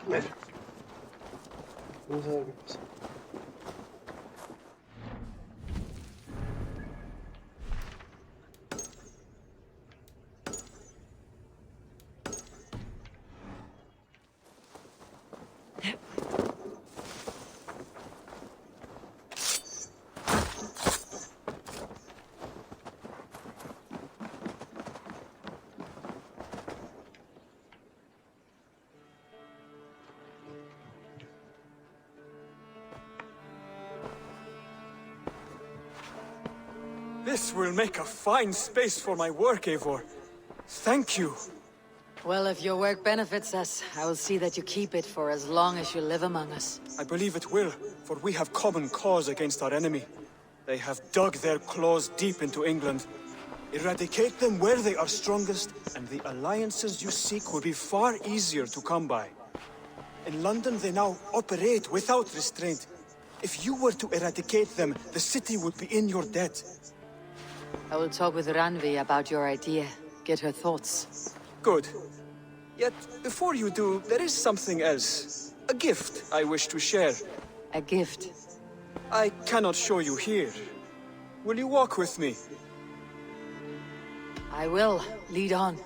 Bueno, vamos a ver qué pasa. This will make a fine space for my work, Eivor. Thank you. Well, if your work benefits us, I will see that you keep it for as long as you live among us. I believe it will, for we have common cause against our enemy. They have dug their claws deep into England. Eradicate them where they are strongest, and the alliances you seek will be far easier to come by. In London, they now operate without restraint. If you were to eradicate them, the city would be in your debt. I will talk with Ranvi about your idea. Get her thoughts. Good. Yet, before you do, there is something else. A gift I wish to share. A gift. I cannot show you here. Will you walk with me? I will. Lead on.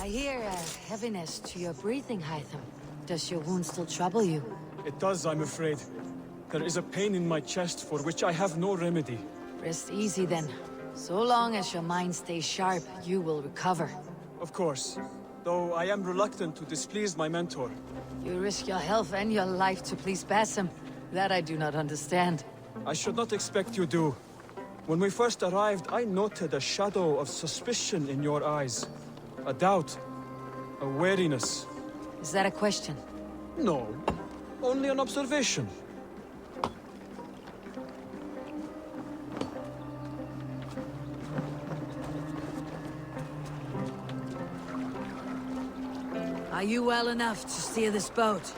I hear a heaviness to your breathing, Hytham. Does your wound still trouble you? It does, I'm afraid. There is a pain in my chest for which I have no remedy. Rest easy then. So long as your mind stays sharp, you will recover. Of course. Though I am reluctant to displease my mentor. You risk your health and your life to please Basim. That I do not understand. I should not expect you do. When we first arrived, I noted a shadow of suspicion in your eyes. A doubt. A wariness. Is that a question? No. Only an observation. Are you well enough to steer this boat?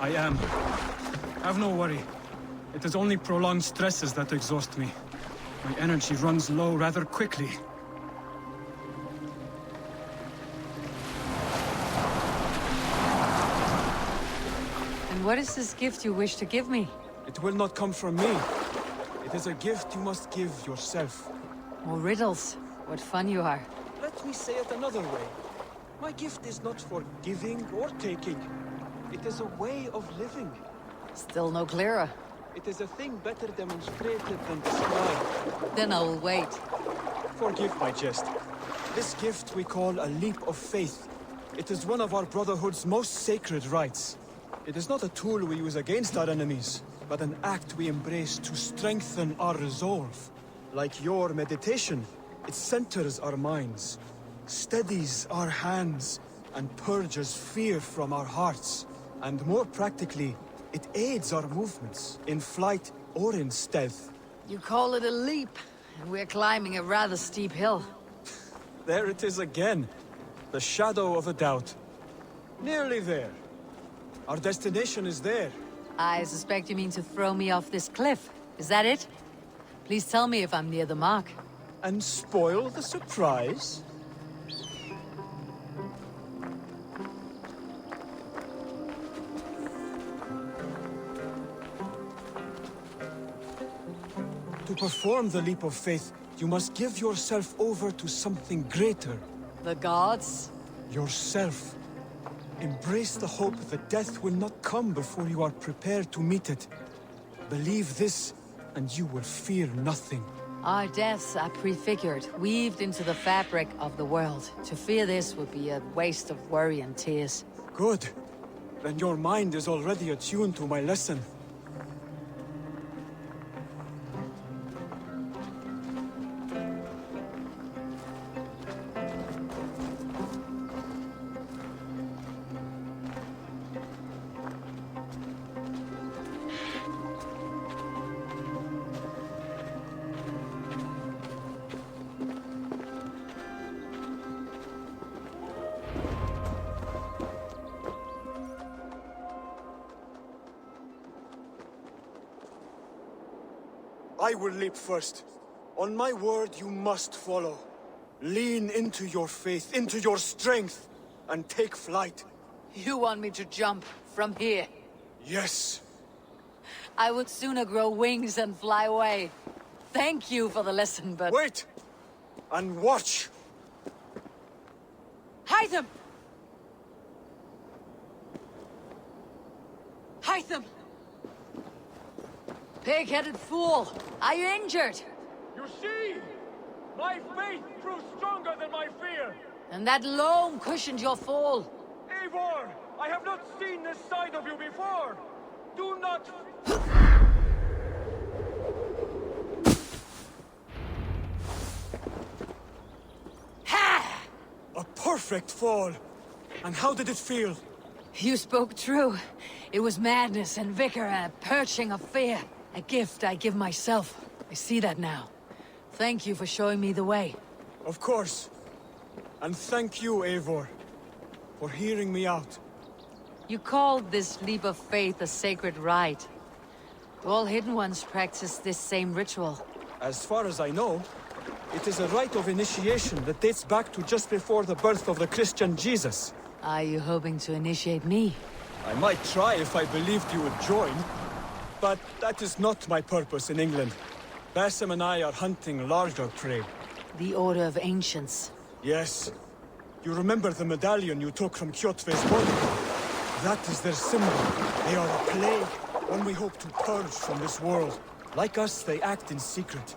I am. Have no worry. It is only prolonged stresses that exhaust me. My energy runs low rather quickly. And what is this gift you wish to give me? It will not come from me. It is a gift you must give yourself. More riddles. What fun you are. Let me say it another way. My gift is not for giving or taking. It is a way of living. Still no clearer. It is a thing better demonstrated than described. Then I will wait. Forgive my jest. This gift we call a leap of faith. It is one of our Brotherhood's most sacred rites. It is not a tool we use against our enemies, but an act we embrace to strengthen our resolve. Like your meditation, it centers our minds, steadies our hands, and purges fear from our hearts. And more practically, it aids our movements, in flight or in stealth. You call it a leap, and we're climbing a rather steep hill. There it is again. The shadow of a doubt. Nearly there. Our destination is there. I suspect you mean to throw me off this cliff. Is that it? Please tell me if I'm near the mark. And spoil the surprise? To perform the leap of faith, you must give yourself over to something greater. The gods? Yourself. Embrace the hope that death will not come before you are prepared to meet it. Believe this, and you will fear nothing. Our deaths are prefigured, weaved into the fabric of the world. To fear this would be a waste of worry and tears. Good. Then your mind is already attuned to my lesson. I will leap first. On my word, you must follow. Lean into your faith, into your strength, and take flight. You want me to jump from here? Yes. I would sooner grow wings and fly away. Thank you for the lesson, but... Wait! And watch! Hytham! Hytham! Pig-headed fool! Are you injured? You see? My faith proves stronger than my fear! And that loam cushioned your fall. Eivor! I have not seen this side of you before! Do not... Ha! A perfect fall! And how did it feel? You spoke true. It was madness and vigor, a perching of fear. A gift I give myself. I see that now. Thank you for showing me the way. Of course. And thank you, Eivor, for hearing me out. You called this leap of faith a sacred rite. Do all Hidden Ones practice this same ritual? As far as I know, it is a rite of initiation that dates back to just before the birth of the Christian Jesus. Are you hoping to initiate me? I might try if I believed you would join, but that is not my purpose in England. Basim and I are hunting larger prey. The Order of Ancients. Yes. You remember the medallion you took from Kjotve's body? That is their symbol. They are a plague, one we hope to purge from this world. Like us, they act in secret.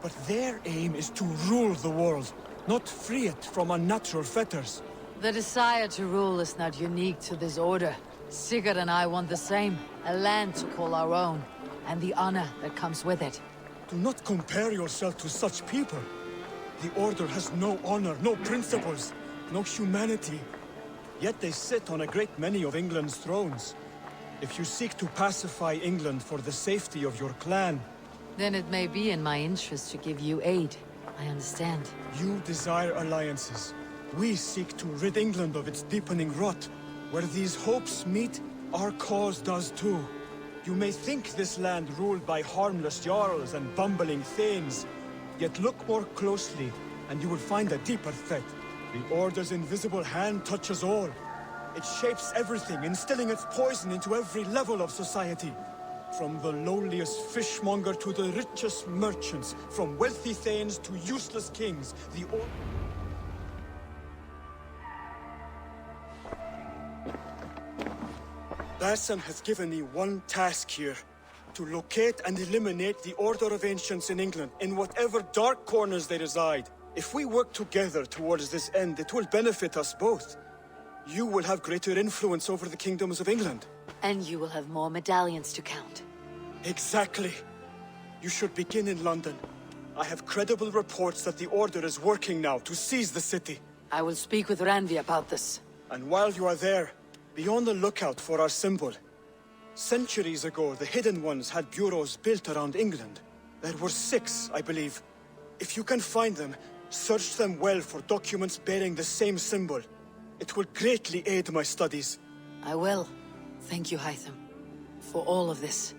But their aim is to rule the world, not free it from unnatural fetters. The desire to rule is not unique to this order. Sigurd and I want the same. A land to call our own, and the honor that comes with it. Do not compare yourself to such people. The Order has no honor, no principles, no humanity. Yet they sit on a great many of England's thrones. If you seek to pacify England for the safety of your clan... Then it may be in my interest to give you aid. I understand. You desire alliances. We seek to rid England of its deepening rot. Where these hopes meet, our cause does too. You may think this land ruled by harmless jarls and bumbling thanes. Yet look more closely, and you will find a deeper threat. The Order's invisible hand touches all. It shapes everything, instilling its poison into every level of society. From the lowliest fishmonger to the richest merchants, from wealthy thanes to useless kings, the Order... Basim has given me one task here. To locate and eliminate the Order of Ancients in England, in whatever dark corners they reside. If we work together towards this end, it will benefit us both. You will have greater influence over the kingdoms of England. And you will have more medallions to count. Exactly. You should begin in London. I have credible reports that the Order is working now to seize the city. I will speak with Randvi about this. And while you are there, be on the lookout for our symbol. Centuries ago, the Hidden Ones had bureaus built around England. There were 6, I believe. If you can find them, search them well for documents bearing the same symbol. It will greatly aid my studies. I will. Thank you, Hytham, for all of this.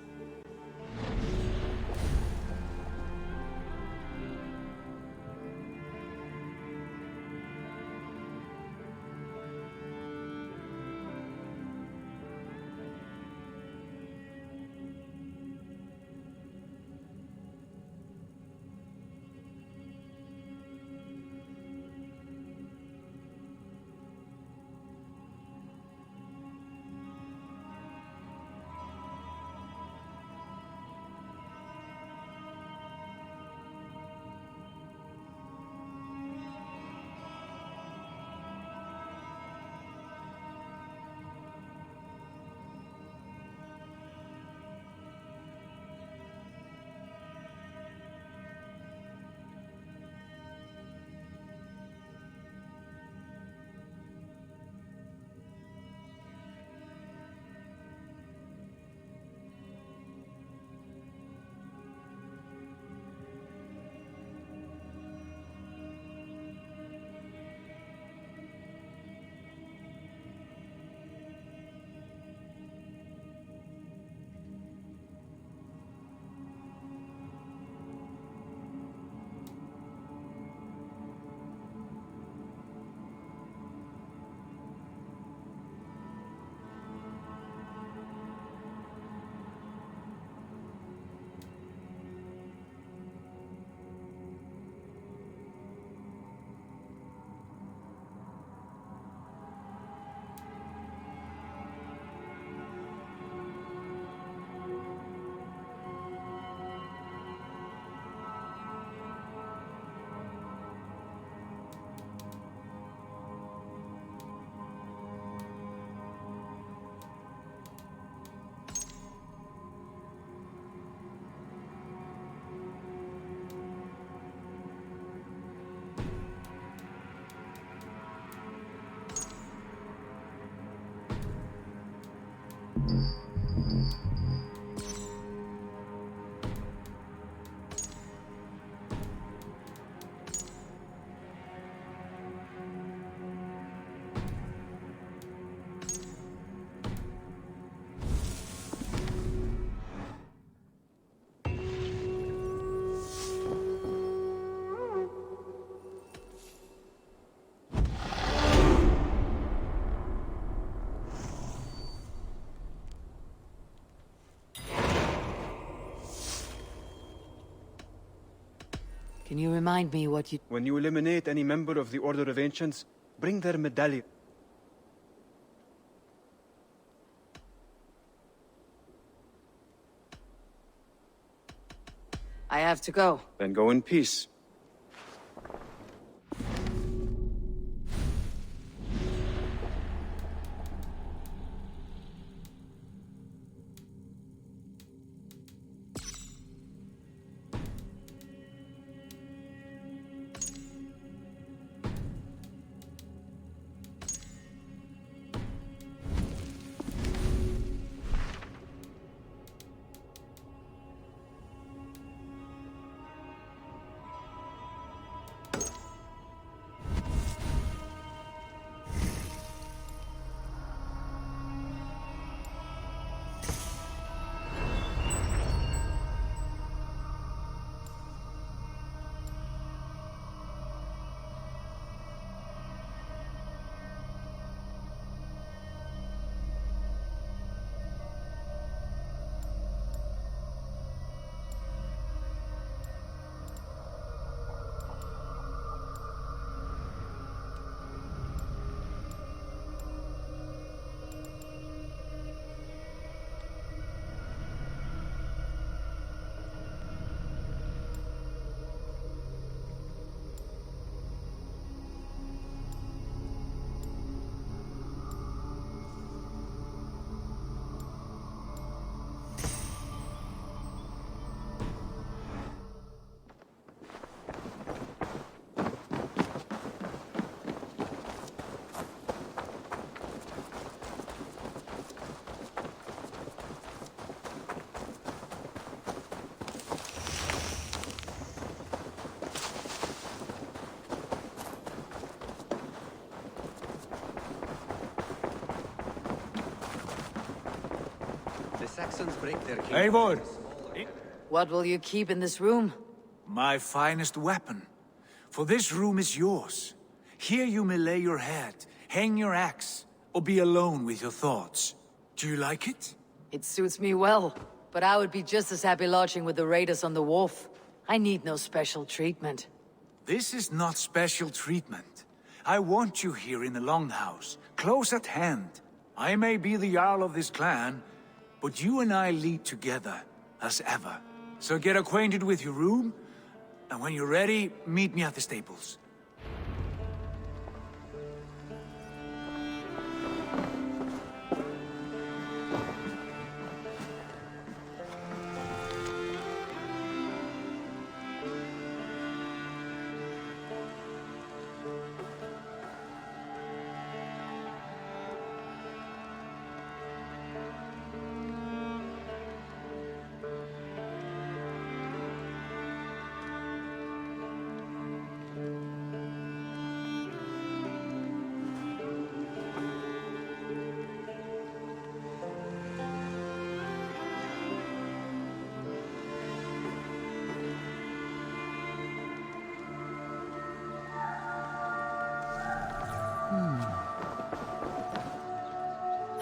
Can you remind me what you... When you eliminate any member of the Order of Ancients, bring their medallion. I have to go. Then go in peace. The Saxons break their king. Eivor! What will you keep in this room? My finest weapon. For this room is yours. Here you may lay your head, hang your axe, or be alone with your thoughts. Do you like it? It suits me well, but I would be just as happy lodging with the raiders on the wharf. I need no special treatment. This is not special treatment. I want you here in the Longhouse, close at hand. I may be the Jarl of this clan, but you and I lead together, as ever. So get acquainted with your room, and when you're ready, meet me at the stables.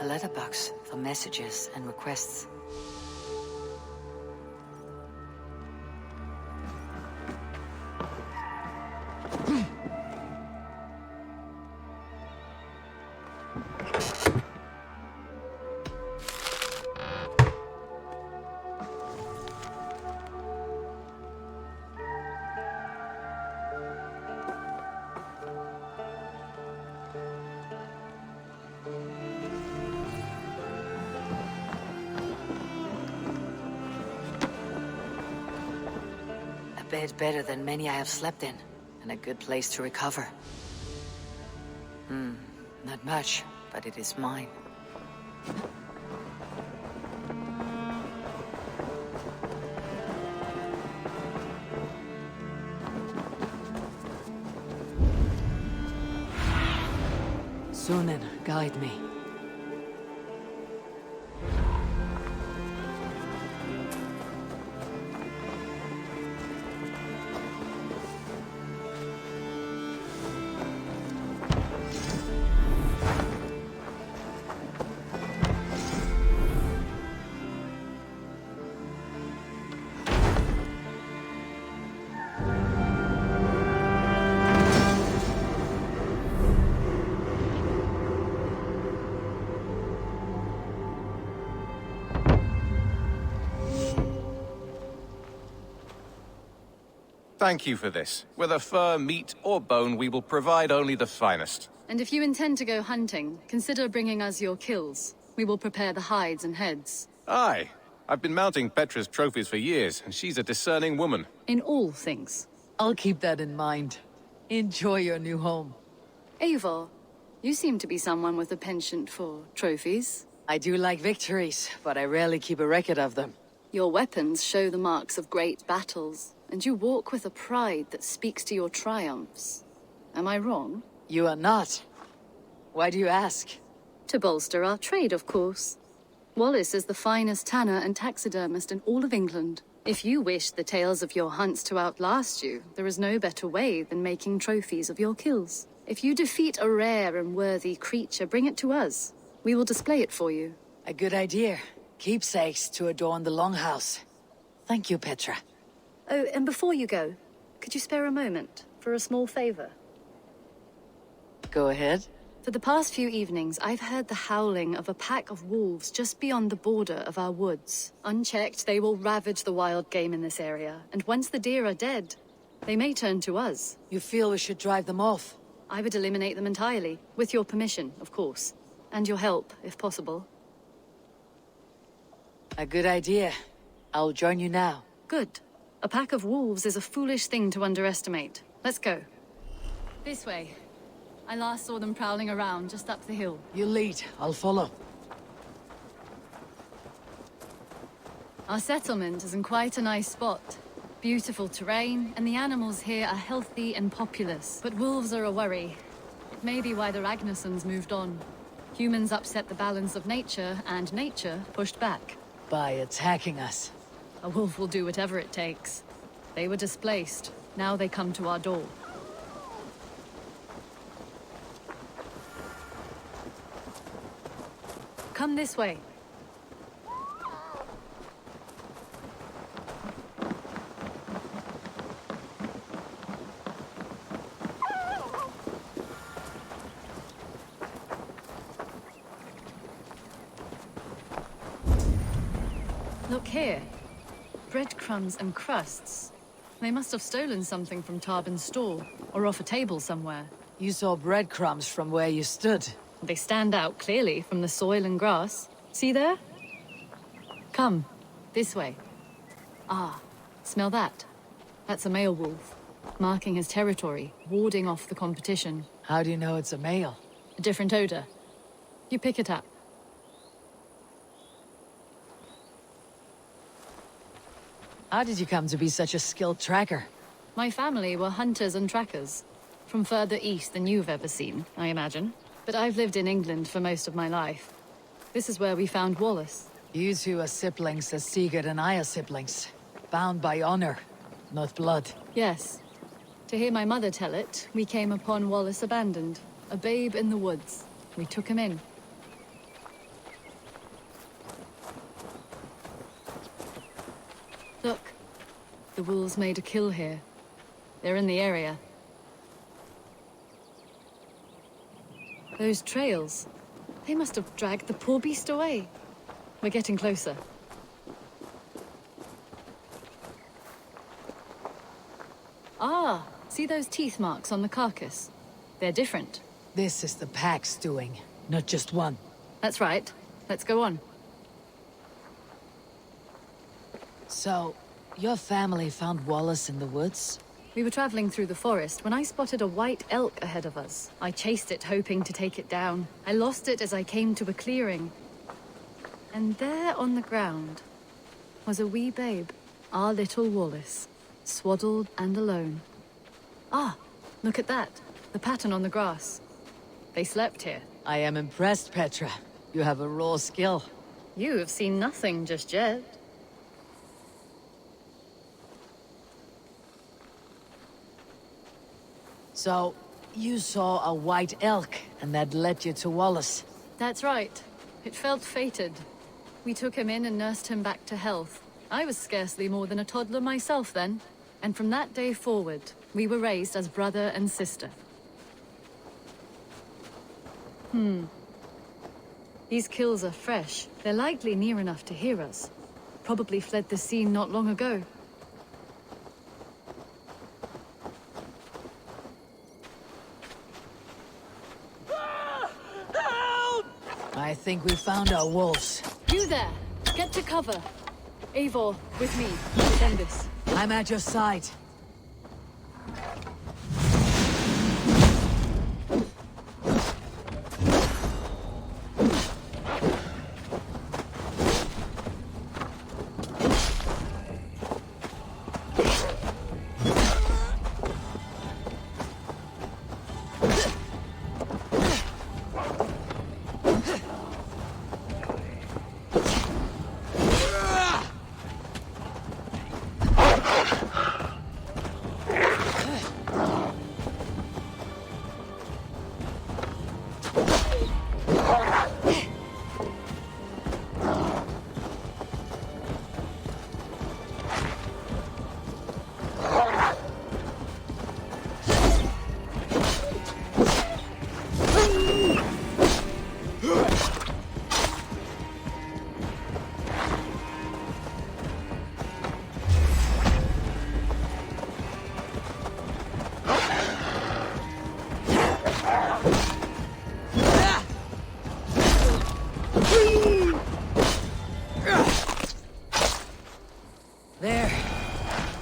A letterbox for messages and requests. A bed better than many I have slept in, and a good place to recover. Not much, but it is mine. Sunan, guide me. Thank you for this. Whether fur, meat, or bone, we will provide only the finest. And if you intend to go hunting, consider bringing us your kills. We will prepare the hides and heads. Aye. I've been mounting Petra's trophies for years, and she's a discerning woman. In all things. I'll keep that in mind. Enjoy your new home. Eivor, you seem to be someone with a penchant for trophies. I do like victories, but I rarely keep a record of them. Your weapons show the marks of great battles, and you walk with a pride that speaks to your triumphs. Am I wrong? You are not. Why do you ask? To bolster our trade, of course. Wallace is the finest tanner and taxidermist in all of England. If you wish the tales of your hunts to outlast you, there is no better way than making trophies of your kills. If you defeat a rare and worthy creature, bring it to us. We will display it for you. A good idea. Keepsakes to adorn the longhouse. Thank you, Petra. Oh, and before you go, could you spare a moment for a small favor? Go ahead. For the past few evenings, I've heard the howling of a pack of wolves just beyond the border of our woods. Unchecked, they will ravage the wild game in this area, and once the deer are dead, they may turn to us. You feel we should drive them off? I would eliminate them entirely, with your permission, of course. And your help, if possible. A good idea. I'll join you now. Good. A pack of wolves is a foolish thing to underestimate. Let's go. This way. I last saw them prowling around just up the hill. You lead. I'll follow. Our settlement is in quite a nice spot. Beautiful terrain, and the animals here are healthy and populous. But wolves are a worry. It may be why the Ragnarsons moved on. Humans upset the balance of nature, and nature pushed back. By attacking us. A wolf will do whatever it takes. They were displaced. Now they come to our door. Come this way. Look here. Breadcrumbs and crusts. They must have stolen something from Tarbin's store, or off a table somewhere. You saw breadcrumbs from where you stood. They stand out clearly from the soil and grass. See there? Come, this way. Ah, smell that? That's a male wolf, marking his territory, warding off the competition. How do you know it's a male? A different odor. You pick it up. How did you come to be such a skilled tracker? My family were hunters and trackers. From further east than you've ever seen, I imagine. But I've lived in England for most of my life. This is where we found Wallace. You two are siblings as Sigurd and I are siblings. Bound by honor, not blood. Yes. To hear my mother tell it, we came upon Wallace abandoned. A babe in the woods. We took him in. Look. The wolves made a kill here. They're in the area. Those trails. They must have dragged the poor beast away. We're getting closer. Ah, see those teeth marks on the carcass? They're different. This is the pack's doing, not just one. That's right. Let's go on. So, your family found Wallace in the woods? We were traveling through the forest when I spotted a white elk ahead of us. I chased it, hoping to take it down. I lost it as I came to a clearing. And there on the ground was a wee babe, our little Wallace, swaddled and alone. Ah, look at that. The pattern on the grass. They slept here. I am impressed, Petra. You have a raw skill. You have seen nothing just yet. So, you saw a white elk, and that led you to Wallace. That's right. It felt fated. We took him in and nursed him back to health. I was scarcely more than a toddler myself then. And from that day forward, we were raised as brother and sister. These kills are fresh. They're likely near enough to hear us. Probably fled the scene not long ago. I think we found our wolves. You there! Get to cover! Eivor, with me. Defend this. I'm at your side.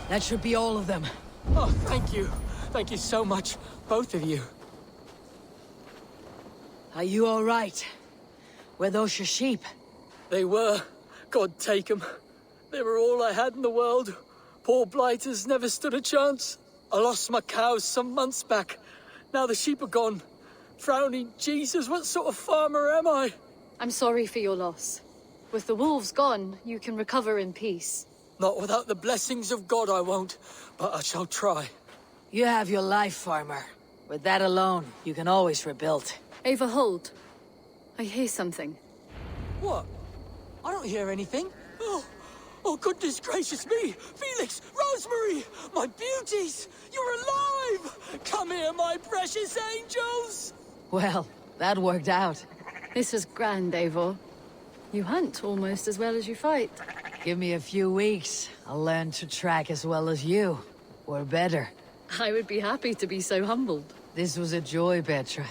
That should be all of them. Oh, thank you. Thank you so much, both of you. Are you all right? Were those your sheep? They were. God take them. They were all I had in the world. Poor blighters never stood a chance. I lost my cows some months back. Now the sheep are gone. Frowning Jesus, what sort of farmer am I? I'm sorry for your loss. With the wolves gone, you can recover in peace. Not without the blessings of God I won't, but I shall try. You have your life, farmer. With that alone, you can always rebuild. Ava, hold. I hear something. What? I don't hear anything. Oh, goodness gracious me! Felix, Rosemary, my beauties! You're alive! Come here, my precious angels! Well, that worked out. This was grand, Eivor. You hunt almost as well as you fight. Give me a few weeks. I'll learn to track as well as you. Or better. I would be happy to be so humbled. This was a joy, Petra.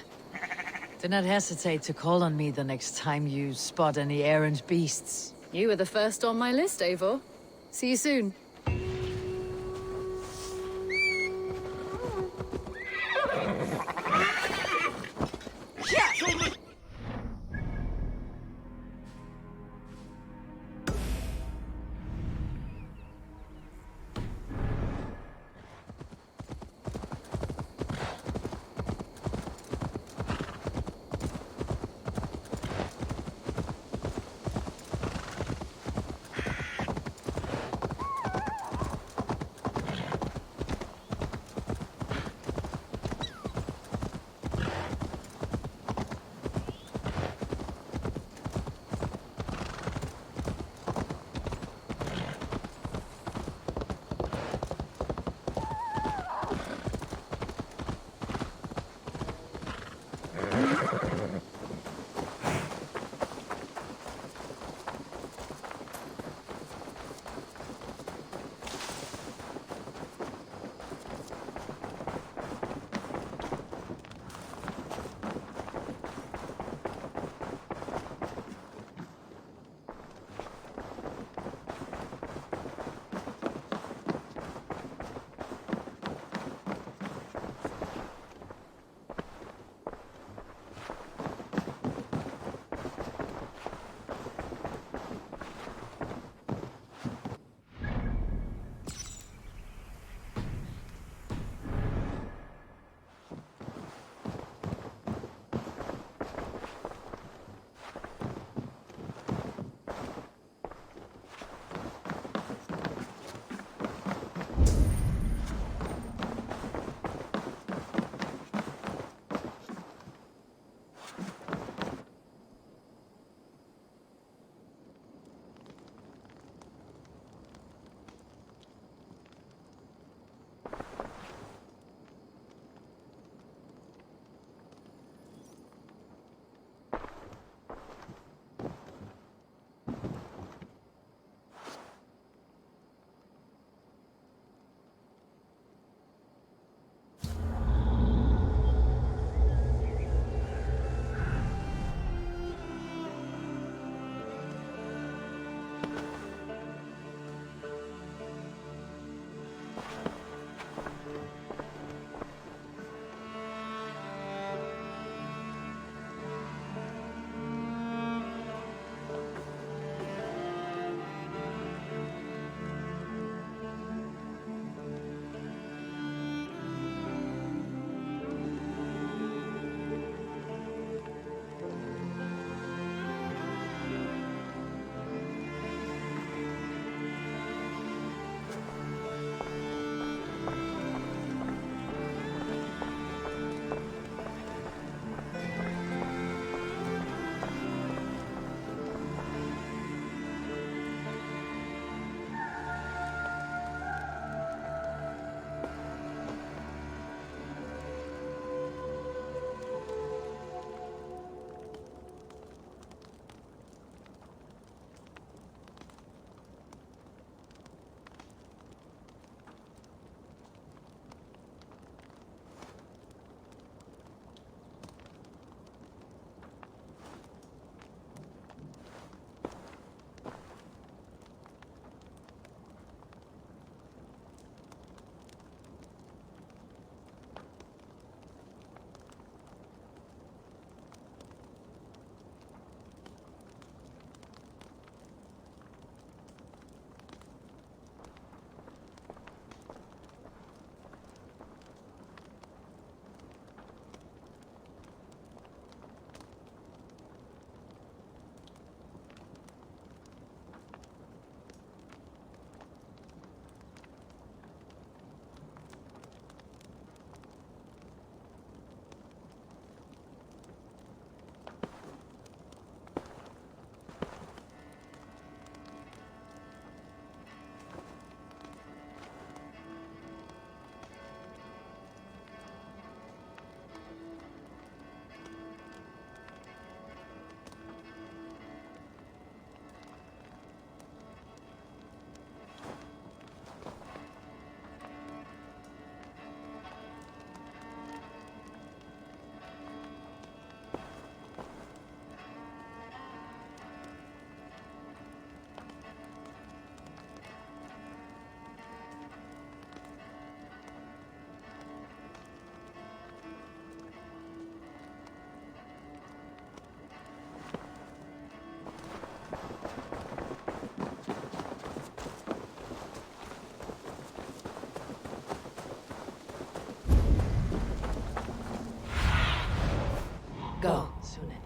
Do not hesitate to call on me the next time you spot any errant beasts. You were the first on my list, Eivor. See you soon. Go, Sunan.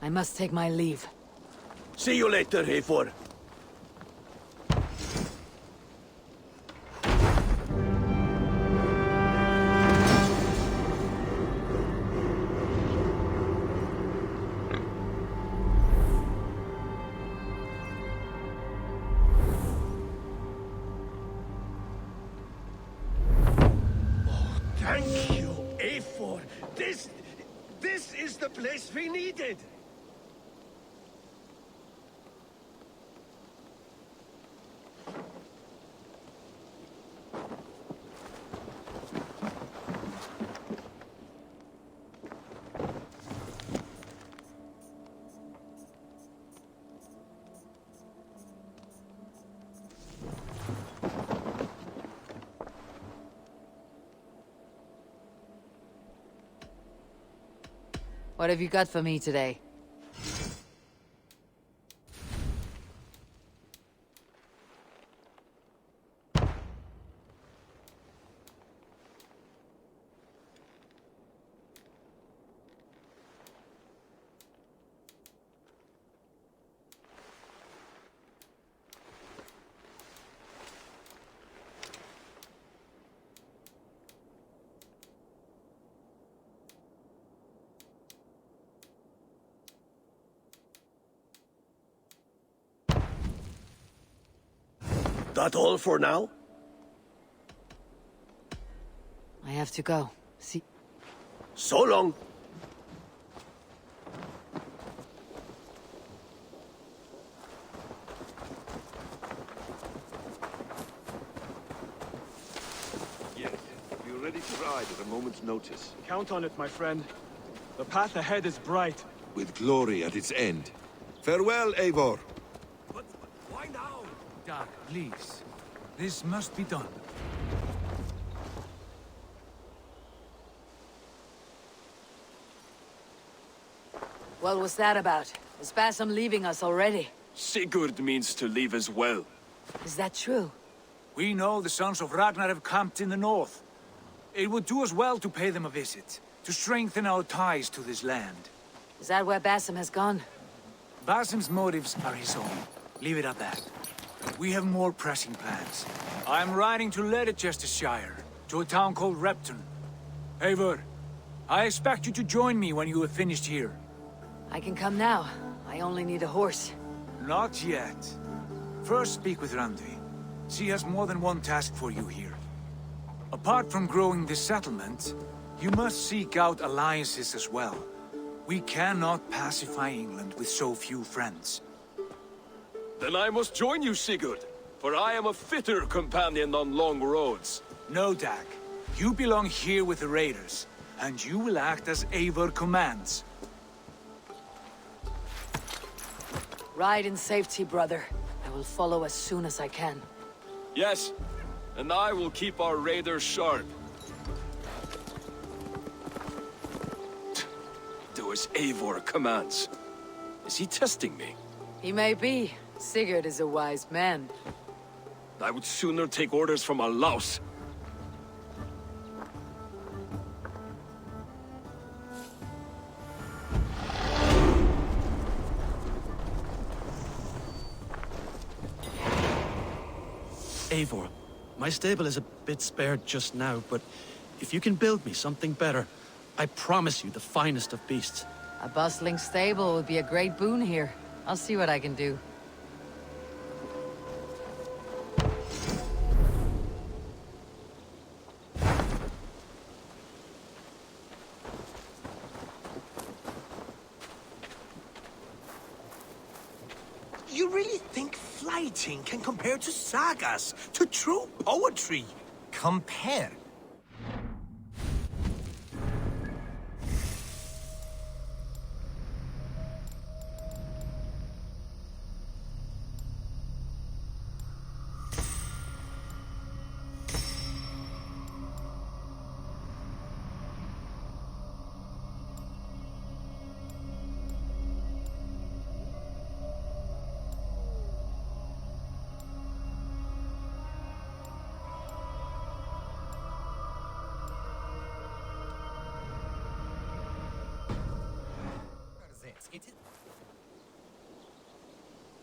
I must take my leave. See you later, Eivor. Thank you, Eivor. This is the place we needed. What have you got for me today? That all for now? I have to go. See. So long. Yes, you're ready to ride at a moment's notice. Count on it, my friend. The path ahead is bright. With glory at its end. Farewell, Eivor. But why now? Dag, please. This must be done. What was that about? Is Basim leaving us already? Sigurd means to leave as well. Is that true? We know the sons of Ragnar have camped in the north. It would do us well to pay them a visit, to strengthen our ties to this land. Is that where Basim has gone? Basim's motives are his own. Leave it at that. We have more pressing plans. I'm riding to Leicestershire, to a town called Repton. Eivor, I expect you to join me when you have finished here. I can come now. I only need a horse. Not yet. First speak with Randi. She has more than one task for you here. Apart from growing this settlement, you must seek out alliances as well. We cannot pacify England with so few friends. Then I must join you, Sigurd, for I am a fitter companion on long roads. No, Dag. You belong here with the raiders, and you will act as Eivor commands. Ride in safety, brother. I will follow as soon as I can. Yes, and I will keep our raiders sharp. Do as Eivor commands. Is he testing me? He may be. Sigurd is a wise man. I would sooner take orders from a louse. Eivor, my stable is a bit spared just now, but if you can build me something better, I promise you the finest of beasts. A bustling stable would be a great boon here. I'll see what I can do. You really think flighting can compare to sagas, to true poetry? Compare?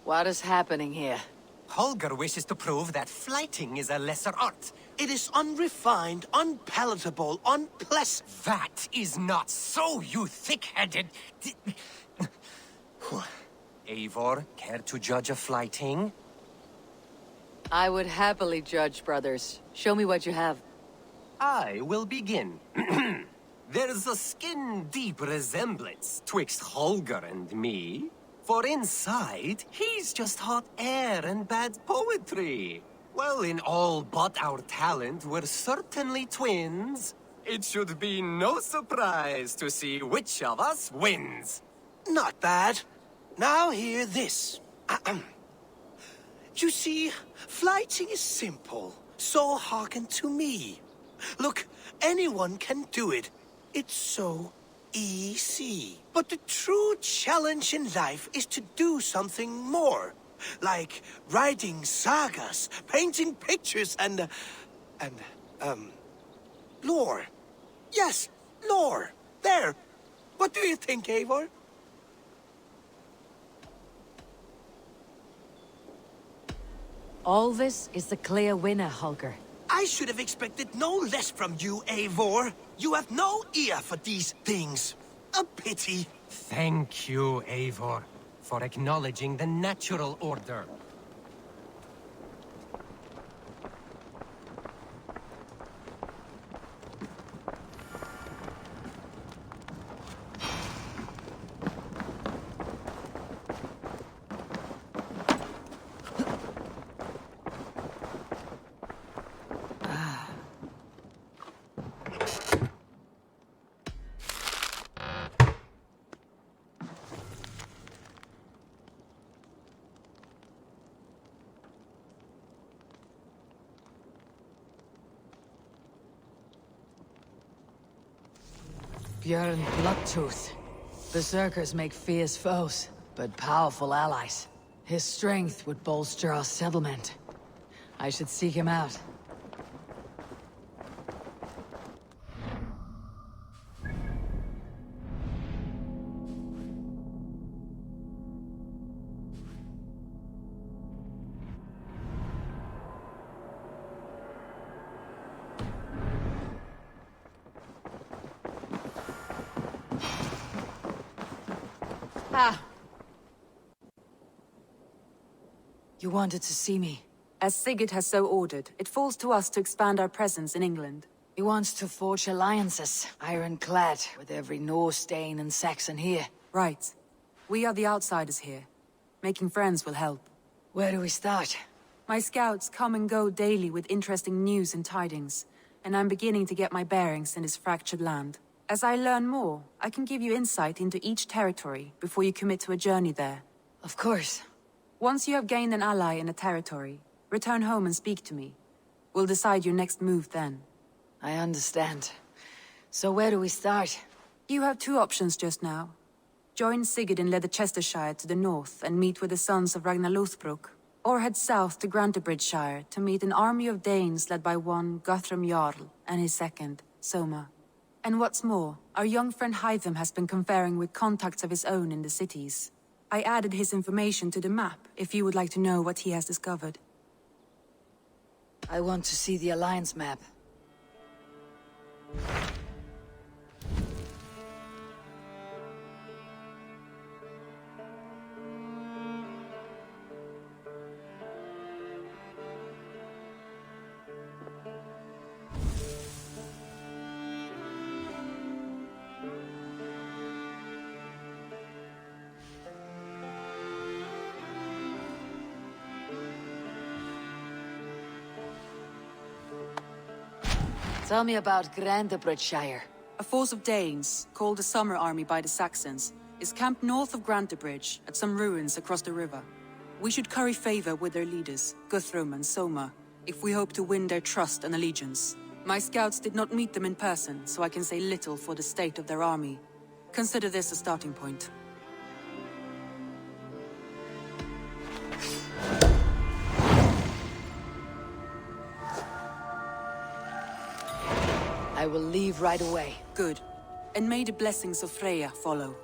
What is happening here? Holger wishes to prove that flighting is a lesser art. It is unrefined, unpalatable, unpleasant. That is not so, you thick-headed... Eivor, care to judge a flighting? I would happily judge, brothers. Show me what you have. I will begin. There's a skin-deep resemblance twixt Holger and me. For inside, he's just hot air and bad poetry. Well, in all but our talent, we're certainly twins. It should be no surprise to see which of us wins. Not bad. Now hear this. You see, flighting is simple, so hearken to me. Look, anyone can do it. It's so easy. But the true challenge in life is to do something more. Like writing sagas, painting pictures, and lore. Yes, lore. There. What do you think, Eivor? All this is the clear winner, Holger. I should have expected no less from you, Eivor. You have no ear for these things. A pity. Thank you, Eivor, for acknowledging the natural order. Björn Bloodtooth. Berserkers make fierce foes, but powerful allies. His strength would bolster our settlement. I should seek him out. Ah! You wanted to see me? As Sigurd has so ordered, it falls to us to expand our presence in England. He wants to forge alliances, ironclad, with every Norse, Dane, and Saxon here. Right. We are the outsiders here. Making friends will help. Where do we start? My scouts come and go daily with interesting news and tidings, and I'm beginning to get my bearings in this fractured land. As I learn more, I can give you insight into each territory before you commit to a journey there. Of course. Once you have gained an ally in a territory, return home and speak to me. We'll decide your next move then. I understand. So where do we start? You have two options just now. Join Sigurd in Leicestershire to the north and meet with the sons of Ragnar Lothbrok, or head south to Grantebridgeshire to meet an army of Danes led by one Guthrum Jarl and his second, Soma. And what's more, our young friend Hytham has been conferring with contacts of his own in the cities. I added his information to the map if you would like to know what he has discovered. I want to see the Alliance map. Tell me about Grantebridgeshire. A force of Danes, called the Summer Army by the Saxons, is camped north of Grantebridge at some ruins across the river. We should curry favor with their leaders, Guthrum and Soma, if we hope to win their trust and allegiance. My scouts did not meet them in person, so I can say little for the state of their army. Consider this a starting point. I will leave right away. Good. And may the blessings of Freya follow.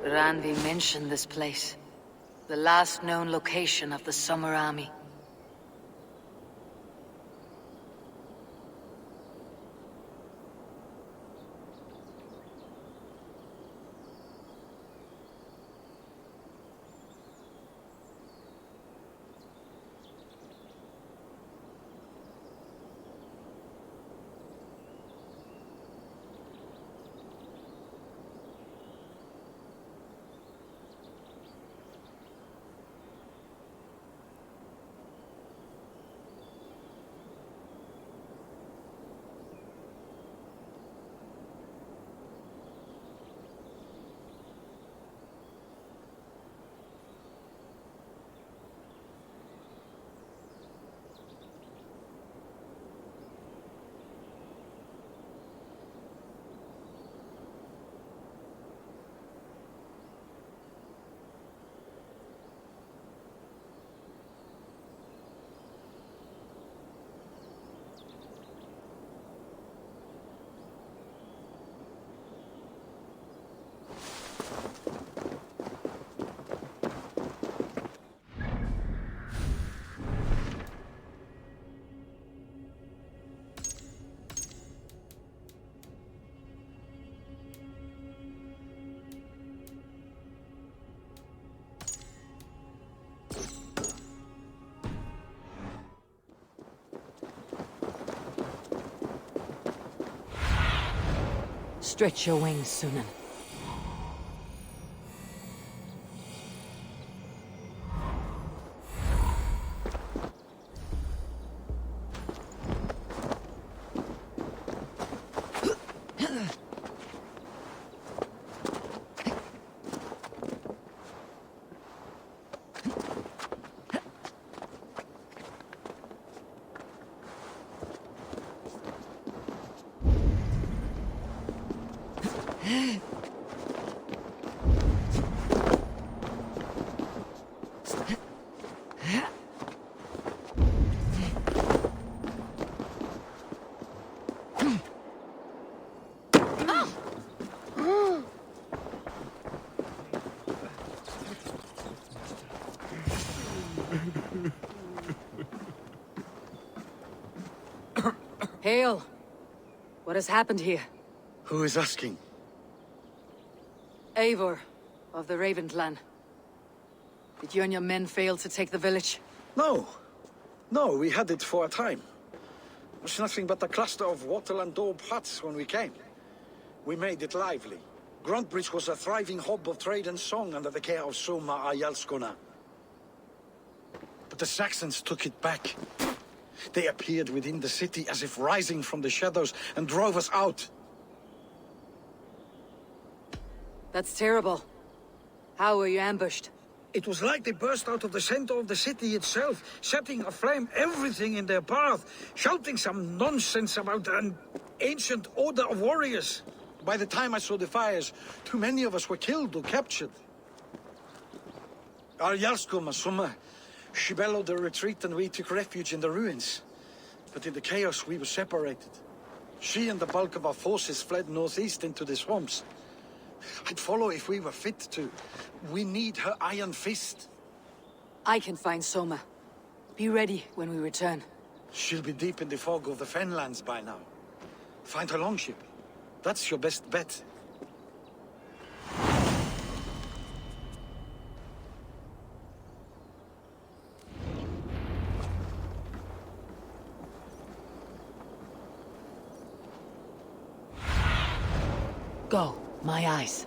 Randvi mentioned this place. The last known location of the Summer Army. Stretch your wings, Sunan. Hail! What has happened here? Who is asking? Eivor, of the Raven clan. Did you and your men fail to take the village? No. No, we had it for a time. It was nothing but a cluster of wattle and daub huts when we came. We made it lively. Gruntbridge was a thriving hub of trade and song under the care of Soma Ayalskona. But the Saxons took it back. They appeared within the city as if rising from the shadows and drove us out. That's terrible. How were you ambushed? It was like they burst out of the center of the city itself, setting aflame everything in their path, shouting some nonsense about an ancient order of warriors. By the time I saw the fires, too many of us were killed or captured. Our Yarsko Summer, she bellowed a retreat and we took refuge in the ruins. But in the chaos we were separated. She and the bulk of our forces fled northeast into the swamps. I'd follow if we were fit to. We need her iron fist. I can find Soma. Be ready when we return. She'll be deep in the fog of the Fenlands by now. Find her longship. That's your best bet. Go, my eyes.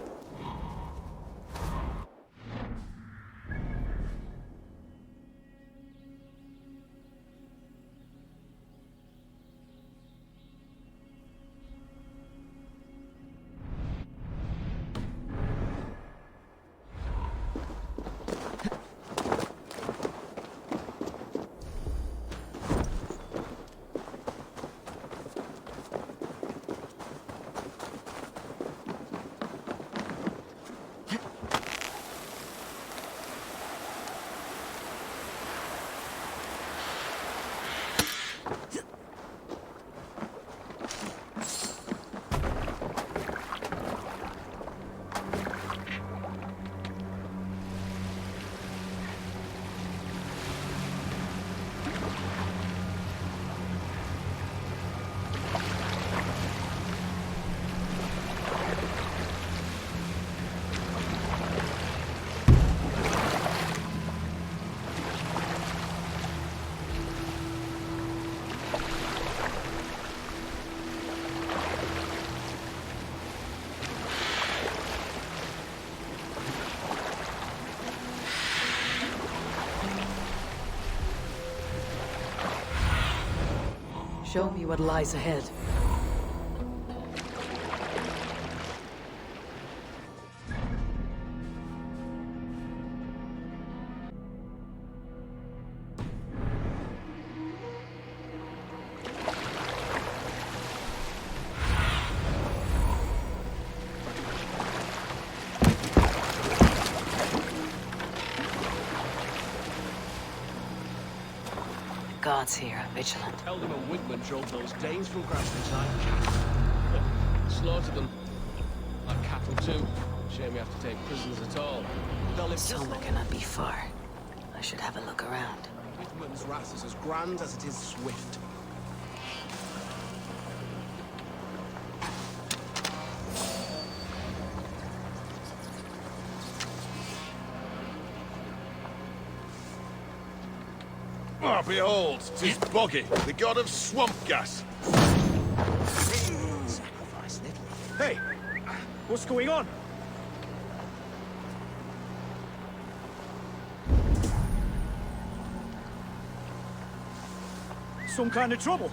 Show me what lies ahead. Guards here are vigilant. Eldon and Wigman drove those Danes from Grafton's night. Slaughtered them. Like cattle too. Shame we have to take prisoners at all. Soma cannot be far. I should have a look around. Wigman's wrath is as grand as it is swift. Ah, behold, 'tis Boggy, the god of swamp gas. Sacrifice, little. Hey! What's going on? Some kind of trouble.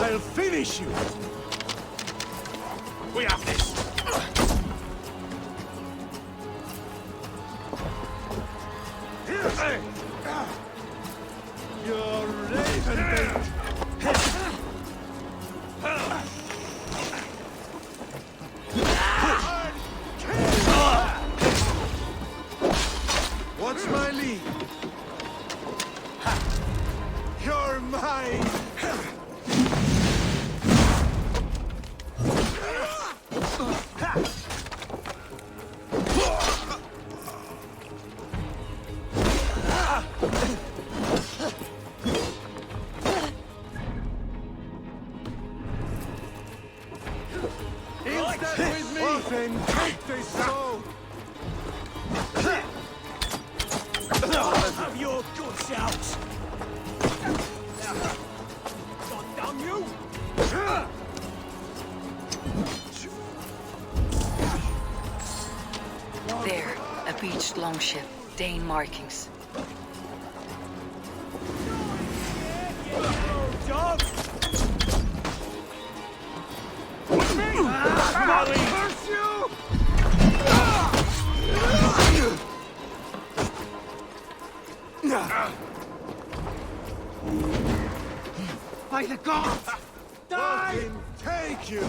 I'll finish you! We have this! with me! Then take this sword! Have your guts out! God damn you! There, a beached longship. Dane markings. Dog! With me! Molly! Curse you! By the gods! Die! Fucking take you!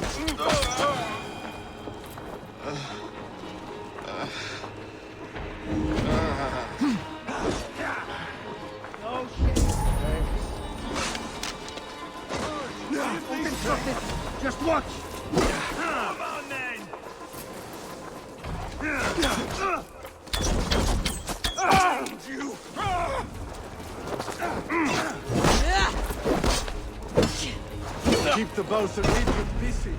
Oh shit! Just watch! Come on then! You! Keep the both of Egypt busy.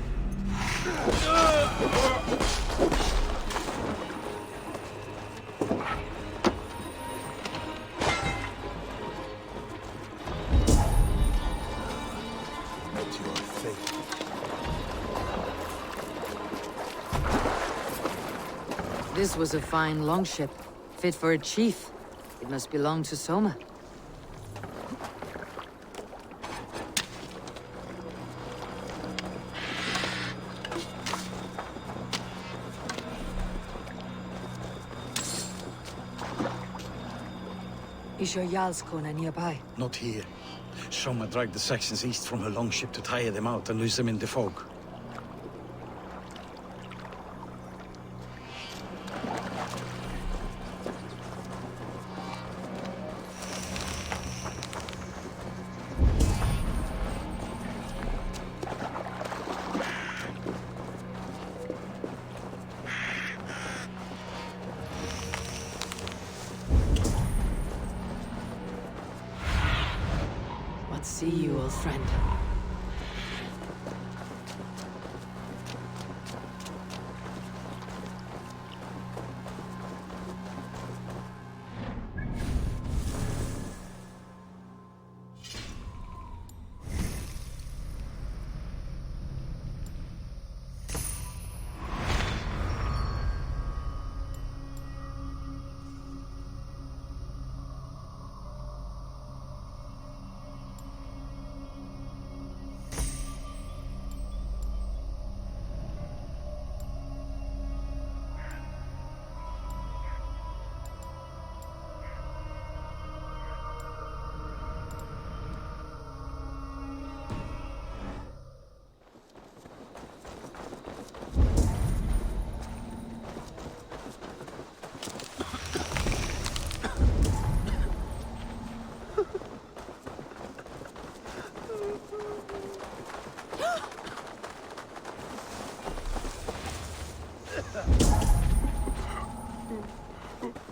It's your fate. This was a fine longship, fit for a chief. It must belong to Soma. Is your Jarlskona nearby? Not here. Soma dragged the Saxons east from her longship to tire them out and lose them in the fog. See you, old friend.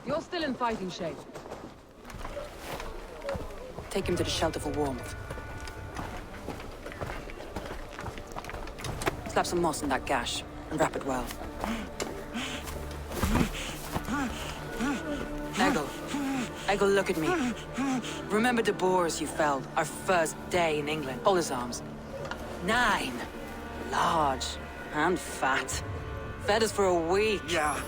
You're still in fighting shape. Take him to the shelter for warmth. Slap some moss in that gash, and wrap it well. Eggle, look at me. Remember the boars you felled, our first day in England? Hold his arms. 9. Large and fat. Fed us for a week. Yeah.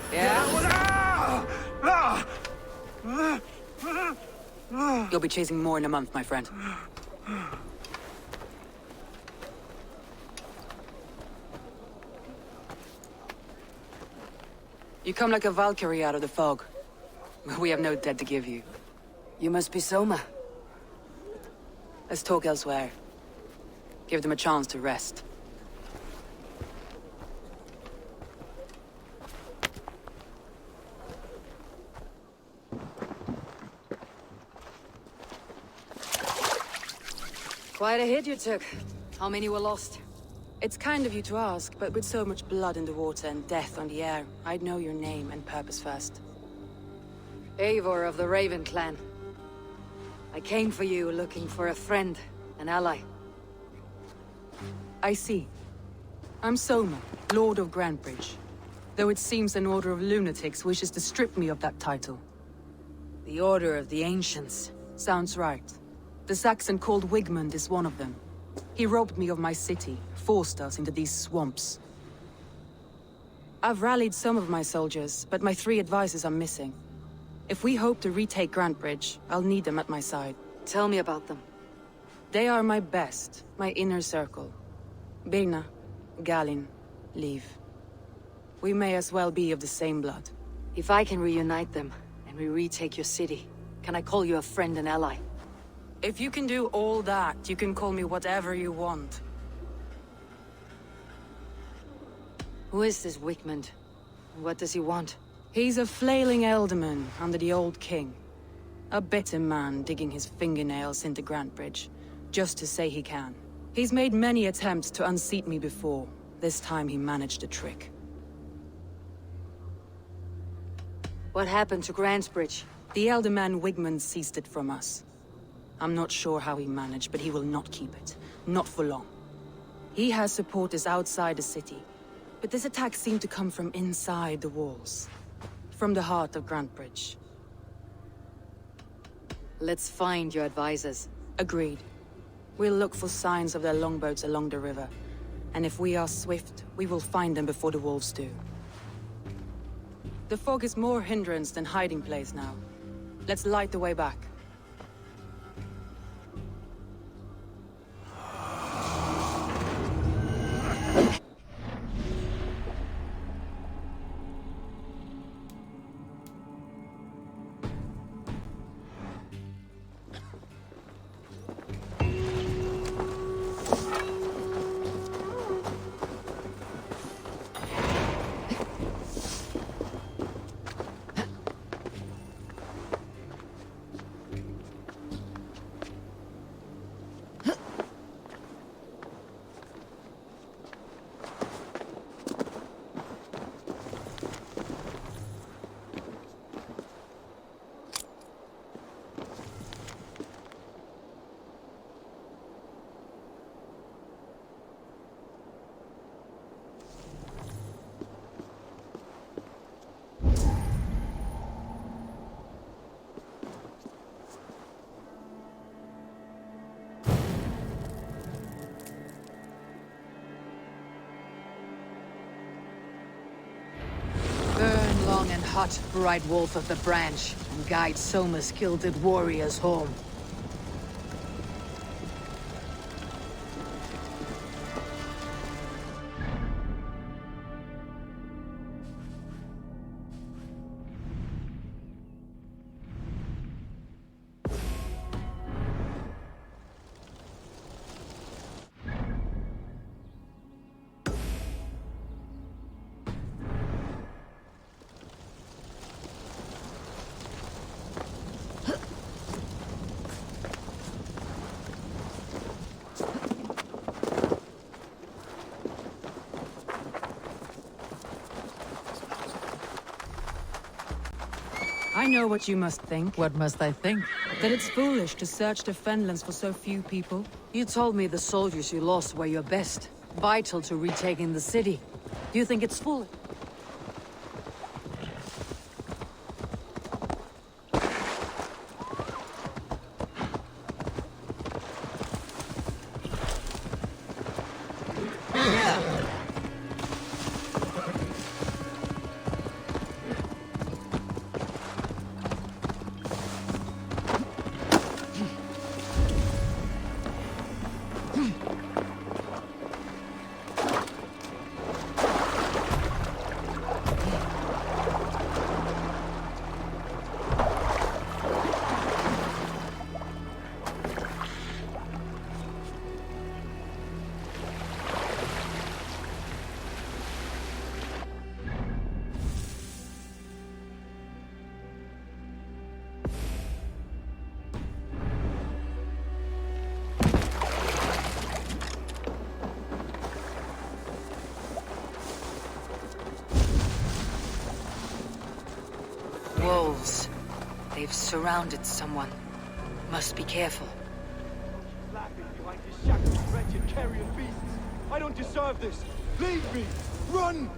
You'll be chasing more in a month, my friend. You come like a Valkyrie out of the fog. We have no dead to give you. You must be Soma. Let's talk elsewhere. Give them a chance to rest. Quite a hit you took. How many were lost? It's kind of you to ask, but with so much blood in the water and death on the air, I'd know your name and purpose first. Eivor of the Raven clan. I came for you looking for a friend, an ally. I see. I'm Soma, Lord of Grantebridge. Though it seems an order of lunatics wishes to strip me of that title. The Order of the Ancients. Sounds right. The Saxon called Wigmund is one of them. He robbed me of my city, forced us into these swamps. I've rallied some of my soldiers, but my 3 advisors are missing. If we hope to retake Grantebridge, I'll need them at my side. Tell me about them. They are my best, my inner circle. Birna, Galin, Liv. We may as well be of the same blood. If I can reunite them, and we retake your city, can I call you a friend and ally? If you can do all that, you can call me whatever you want. Who is this Wigmund? What does he want? He's a flailing elderman under the old king. A bitter man digging his fingernails into Grantebridge, just to say he can. He's made many attempts to unseat me before. This time he managed a trick. What happened to Grantebridge? The elderman Wigmund seized it from us. I'm not sure how he managed, but he will not keep it. Not for long. He has supporters outside the city, but this attack seemed to come from inside the walls. From the heart of Grantebridge. Let's find your advisors. Agreed. We'll look for signs of their longboats along the river. And if we are swift, we will find them before the wolves do. The fog is more hindrance than hiding place now. Let's light the way back. Burn long and hot, bright wolf of the branch, and guide Soma's gilded warriors home. I know what you must think. What must I think? That it's foolish to search the Fenlands for so few people. You told me the soldiers you lost were your best, vital to retaking the city. Do you think it's foolish? Wolves. They've surrounded someone. Must be careful. Laughing behind this shackled, wretched carrion beasts. I don't deserve this. Leave me! Run!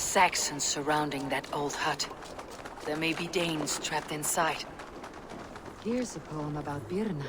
Saxons surrounding that old hut. There may be Danes trapped inside. Here's a poem about Birna.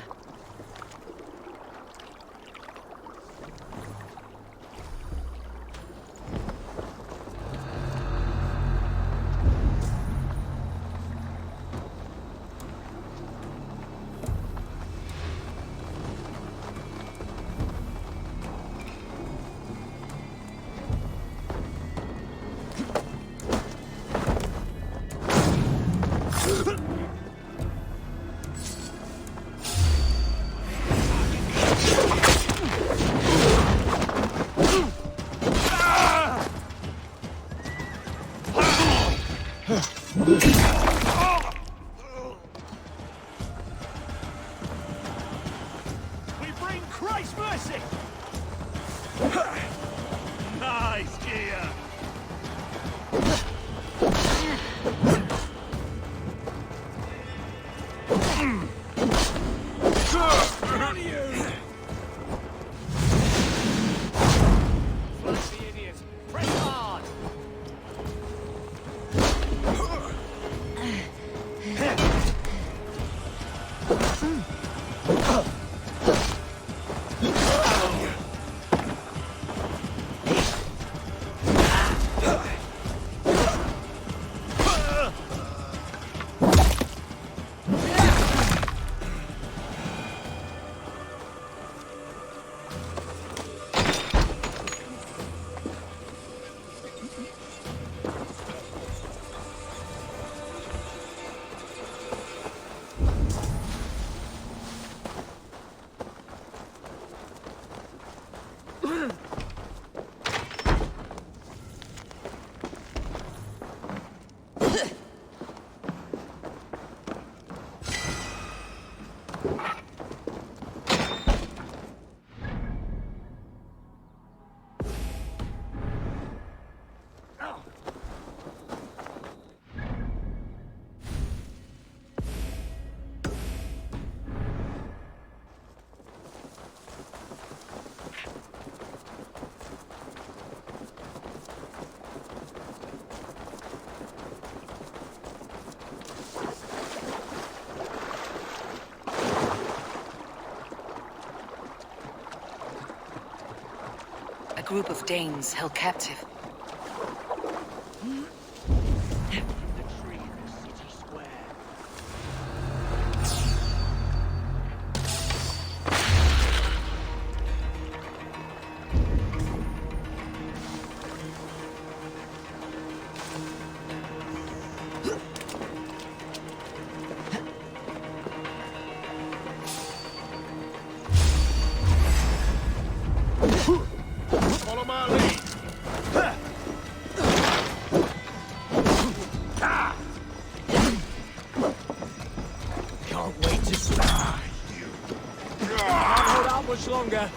A group of Danes held captive. Follow my lead. Can't wait to start. Can't hold out much longer.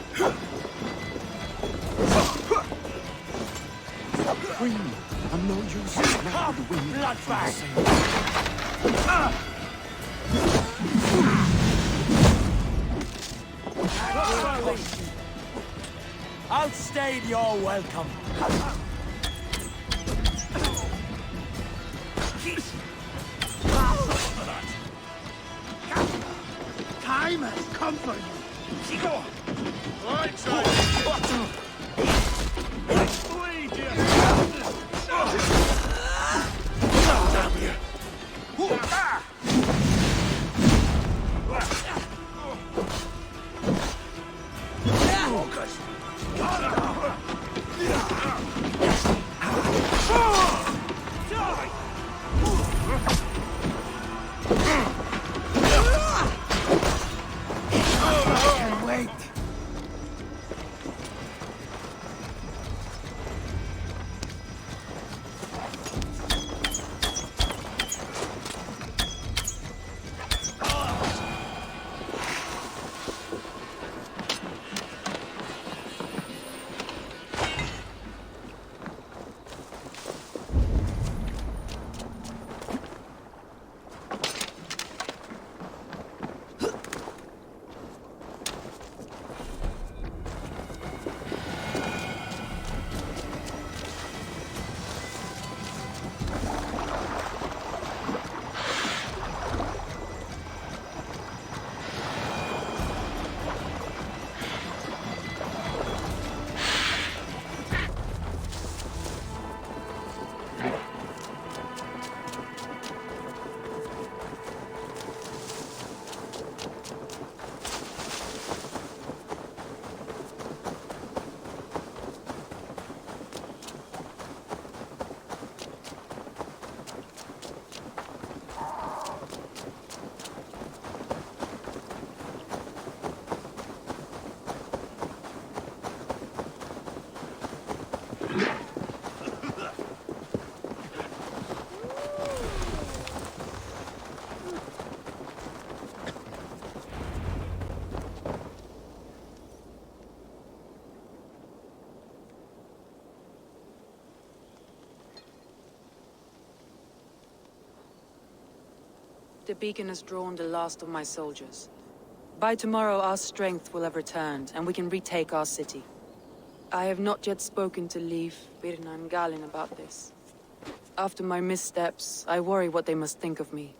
I'm no use. Come, bloodbag! I'll stay your welcome. Time has come for you. Go. Right side. Bleed, you. Damn you. Wait. The beacon has drawn the last of my soldiers. By tomorrow our strength will have returned, and we can retake our city. I have not yet spoken to Leif, Birna and Galin about this. After my missteps, I worry what they must think of me.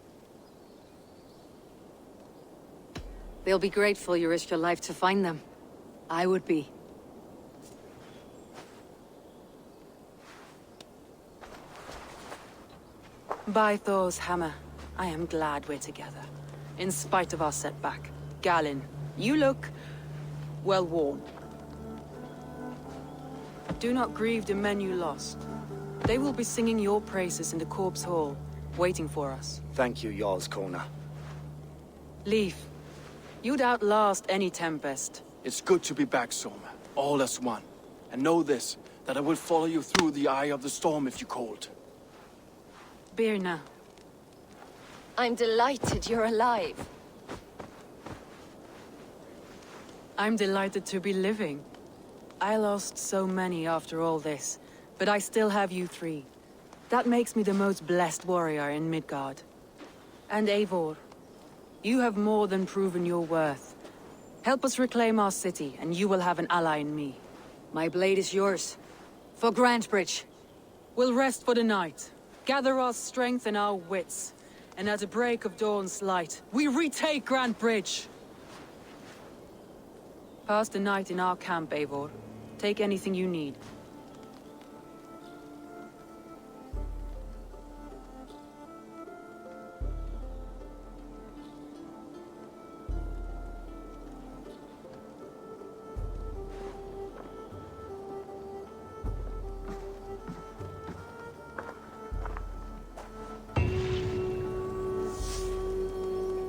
They'll be grateful you risked your life to find them. I would be. By Thor's hammer, I am glad we're together. In spite of our setback. Galin, you look... well worn. Do not grieve the men you lost. They will be singing your praises in the Corpse Hall, waiting for us. Thank you, Jarl's Kona. Leif, you'd outlast any tempest. It's good to be back, Soma. All as one. And know this, that I will follow you through the eye of the storm if you called. Birna. I'm delighted you're alive. I'm delighted to be living. I lost so many after all this, but I still have you three. That makes me the most blessed warrior in Midgard. And Eivor, you have more than proven your worth. Help us reclaim our city, and you will have an ally in me. My blade is yours. For Grantebridge. We'll rest for the night, gather our strength and our wits, and at the break of dawn's light, we retake Grantebridge! Pass the night in our camp, Eivor. Take anything you need.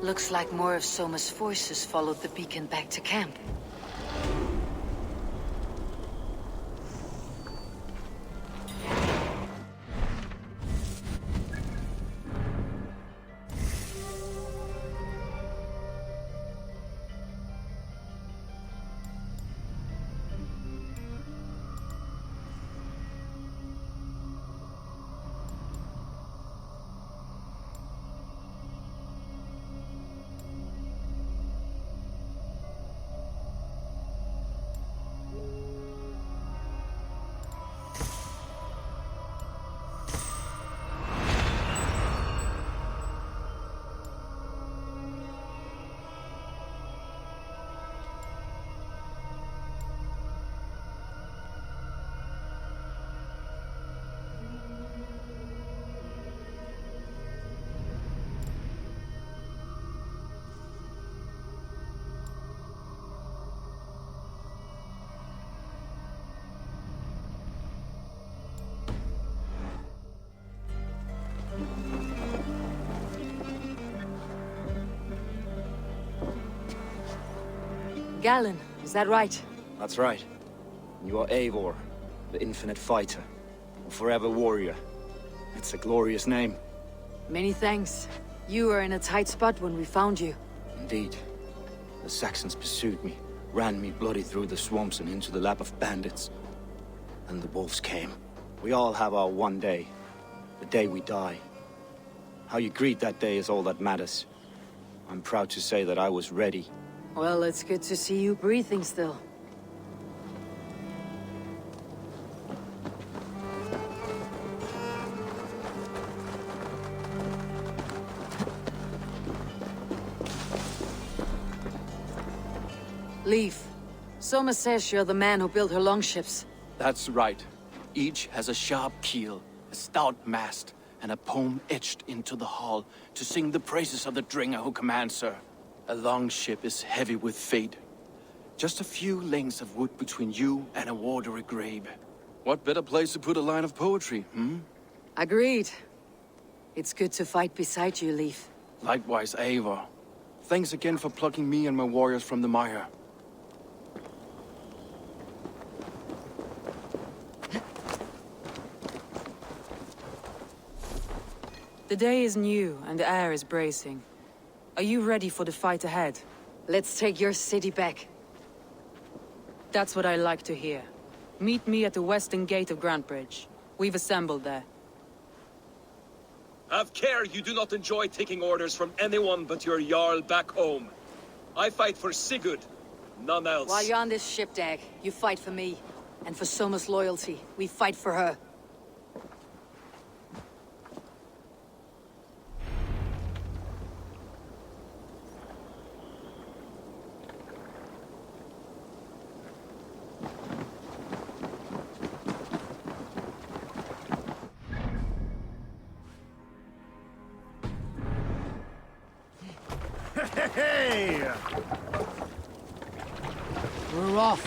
Looks like more of Soma's forces followed the beacon back to camp. Galin, is that right? That's right. You are Eivor, the infinite fighter, a forever warrior. It's a glorious name. Many thanks. You were in a tight spot when we found you. Indeed. The Saxons pursued me, ran me bloody through the swamps and into the lap of bandits. And the wolves came. We all have our one day. The day we die. How you greet that day is all that matters. I'm proud to say that I was ready. Well, it's good to see you breathing still. Leif, Soma says you're the man who built her longships. That's right. Each has a sharp keel, a stout mast, and a poem etched into the hull to sing the praises of the Dringer who commands her. A longship is heavy with fate. Just a few lengths of wood between you and a watery grave. What better place to put a line of poetry, hmm? Agreed. It's good to fight beside you, Leif. Likewise, Eivor. Thanks again for plucking me and my warriors from the mire. The day is new, and the air is bracing. Are you ready for the fight ahead? Let's take your city back. That's what I like to hear. Meet me at the western gate of Grantebridge. We've assembled there. Have care you do not enjoy taking orders from anyone but your Jarl back home. I fight for Sigurd, none else. While you're on this ship, Dag, you fight for me. And for Soma's loyalty, we fight for her. Hey! We're off.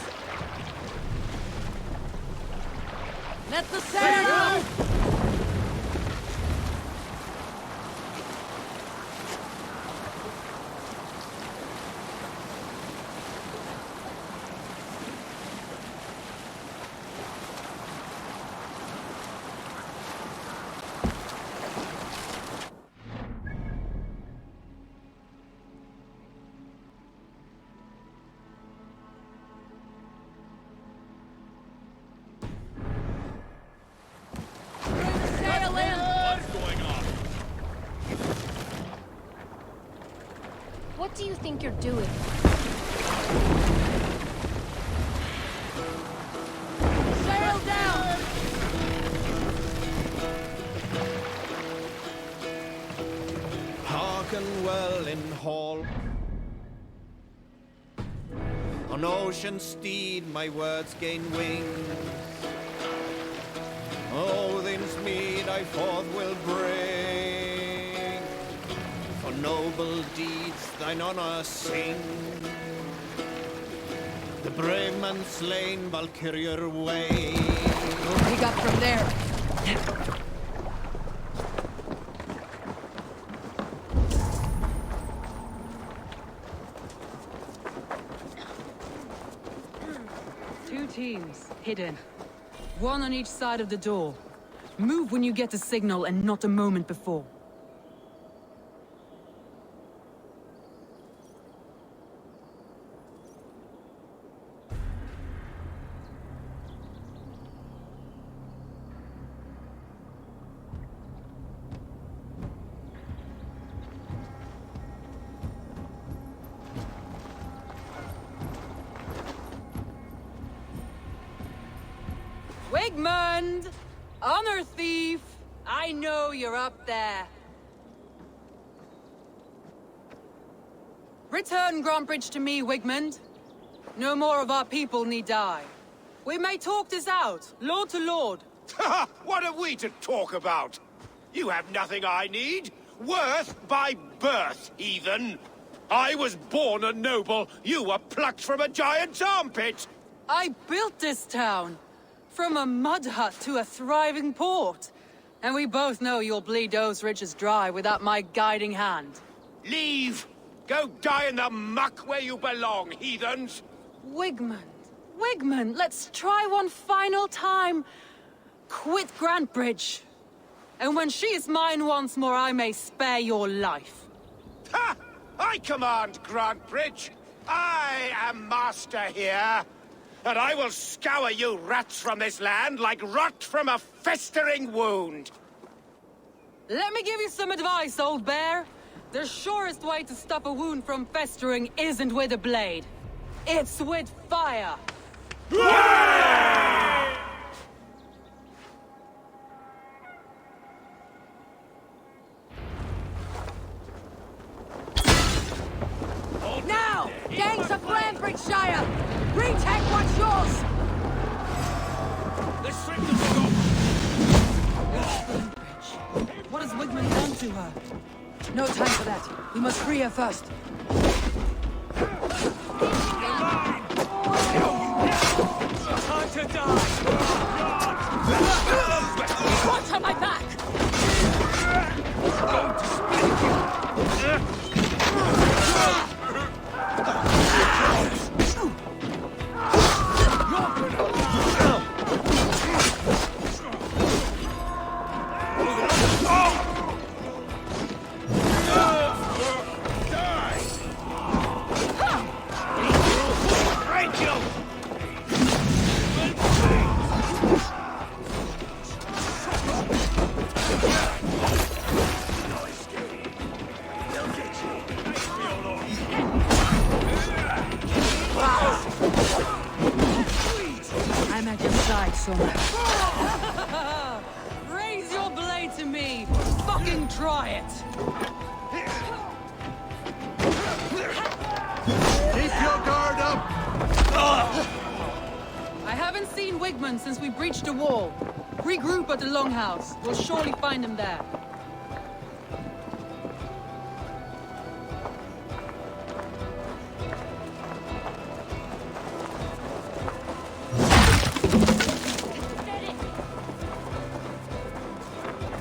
Let the sail go! What do you think you're doing? Sail down! Hearken well in hall. On ocean steed my words gain wing. Odin's mead I forth will bring. For noble deeds thine honor sing. The brave man slain Valkyrier way. We'll pick up from there. Two teams, hidden. One on each side of the door. Move when you get the signal and not a moment before. Wigmund! Honor thief! I know you're up there. Return Grantbridge to me, Wigmund. No more of our people need die. We may talk this out, lord to lord. What are we to talk about? You have nothing I need. Worth by birth, heathen. I was born a noble. You were plucked from a giant's armpit. I built this town. From a mud hut to a thriving port. And we both know you'll bleed those ridges dry without my guiding hand. Leave! Go die in the muck where you belong, heathens! Wigmund, Wigmund, let's try one final time. Quit Grantbridge. And when she is mine once more, I may spare your life. Ha! I command Grantbridge! I am master here! And I will scour you rats from this land like rot from a festering wound! Let me give you some advice, old bear. The surest way to stop a wound from festering isn't with a blade. It's with fire! Now! Gangs of Grantbridgeshire! Retake what's yours! The strength of the What has Wigmund done to her? No time for that. We must free her first. Time to die! Watch on my back! fucking try it! Keep your guard up! I haven't seen Wigmund since we breached the wall. Regroup at the Longhouse. We'll surely find him there.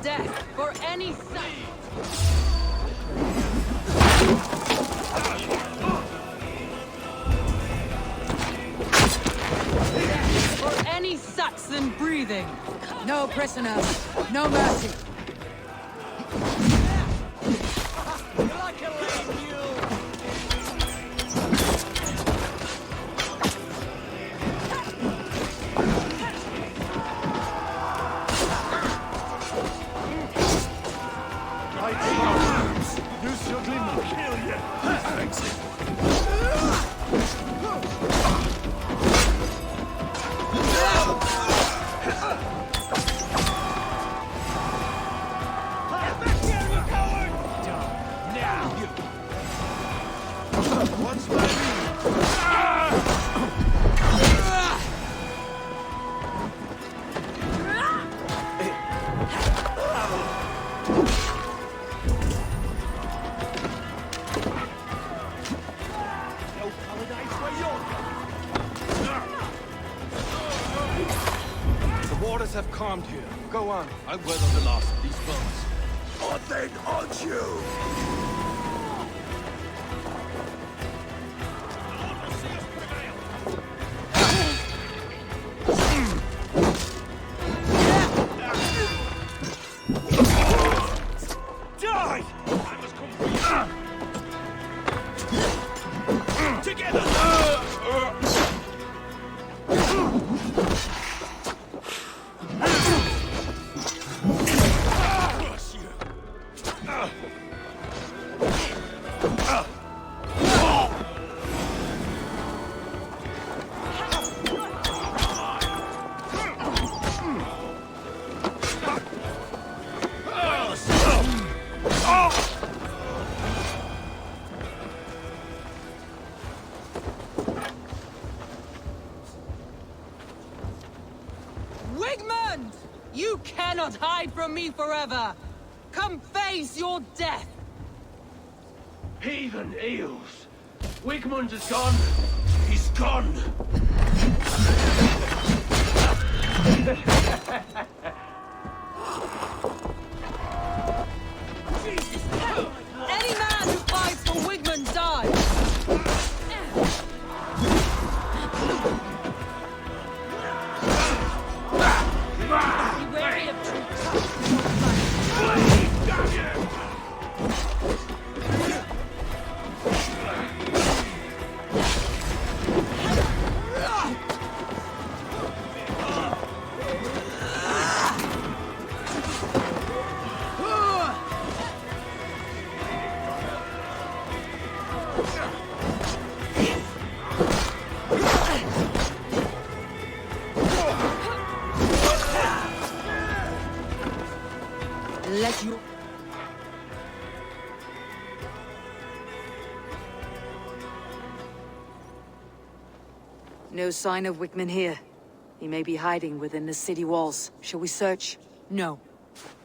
Death for any sight! For any Saxon breathing! No prisoners, no mercy! Like a lame mule! Use your glimmer. Kill you. Thanks. What's my The waters have calmed here. Go on. I'll weather the last of these boats. Or then on you! Die! I must come for you. Together! Crush you! Wigmund! You cannot hide from me forever! Come face your death! heathen eels? Wigmund is gone. He's gone. Any man who fights for Wigmund dies! Be wary of let you... No sign of Wigmund here. He may be hiding within the city walls. Shall we search? No.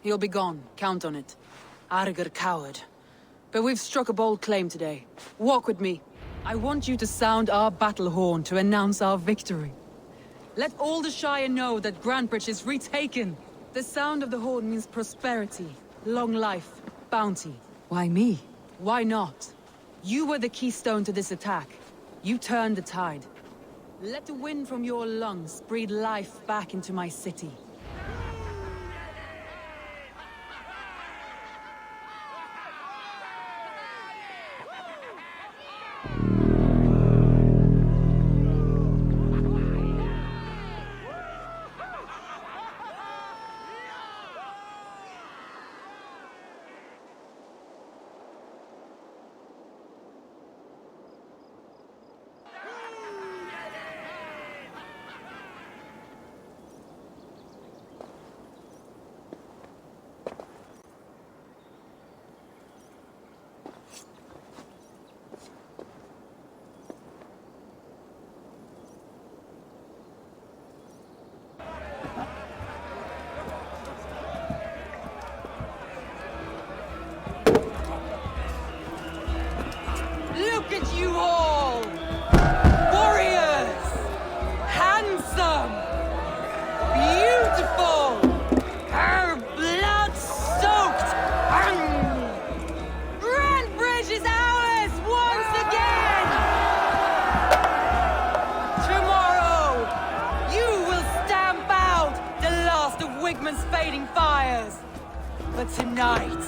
He'll be gone. Count on it. Arger coward. But we've struck a bold claim today. Walk with me. I want you to sound our battle horn to announce our victory. Let all the Shire know that Grantebridge is retaken. The sound of the horn means prosperity, long life, bounty. Why me? Why not? You were the keystone to this attack. You turned the tide. Let the wind from your lungs breathe life back into my city. fading fires. But tonight,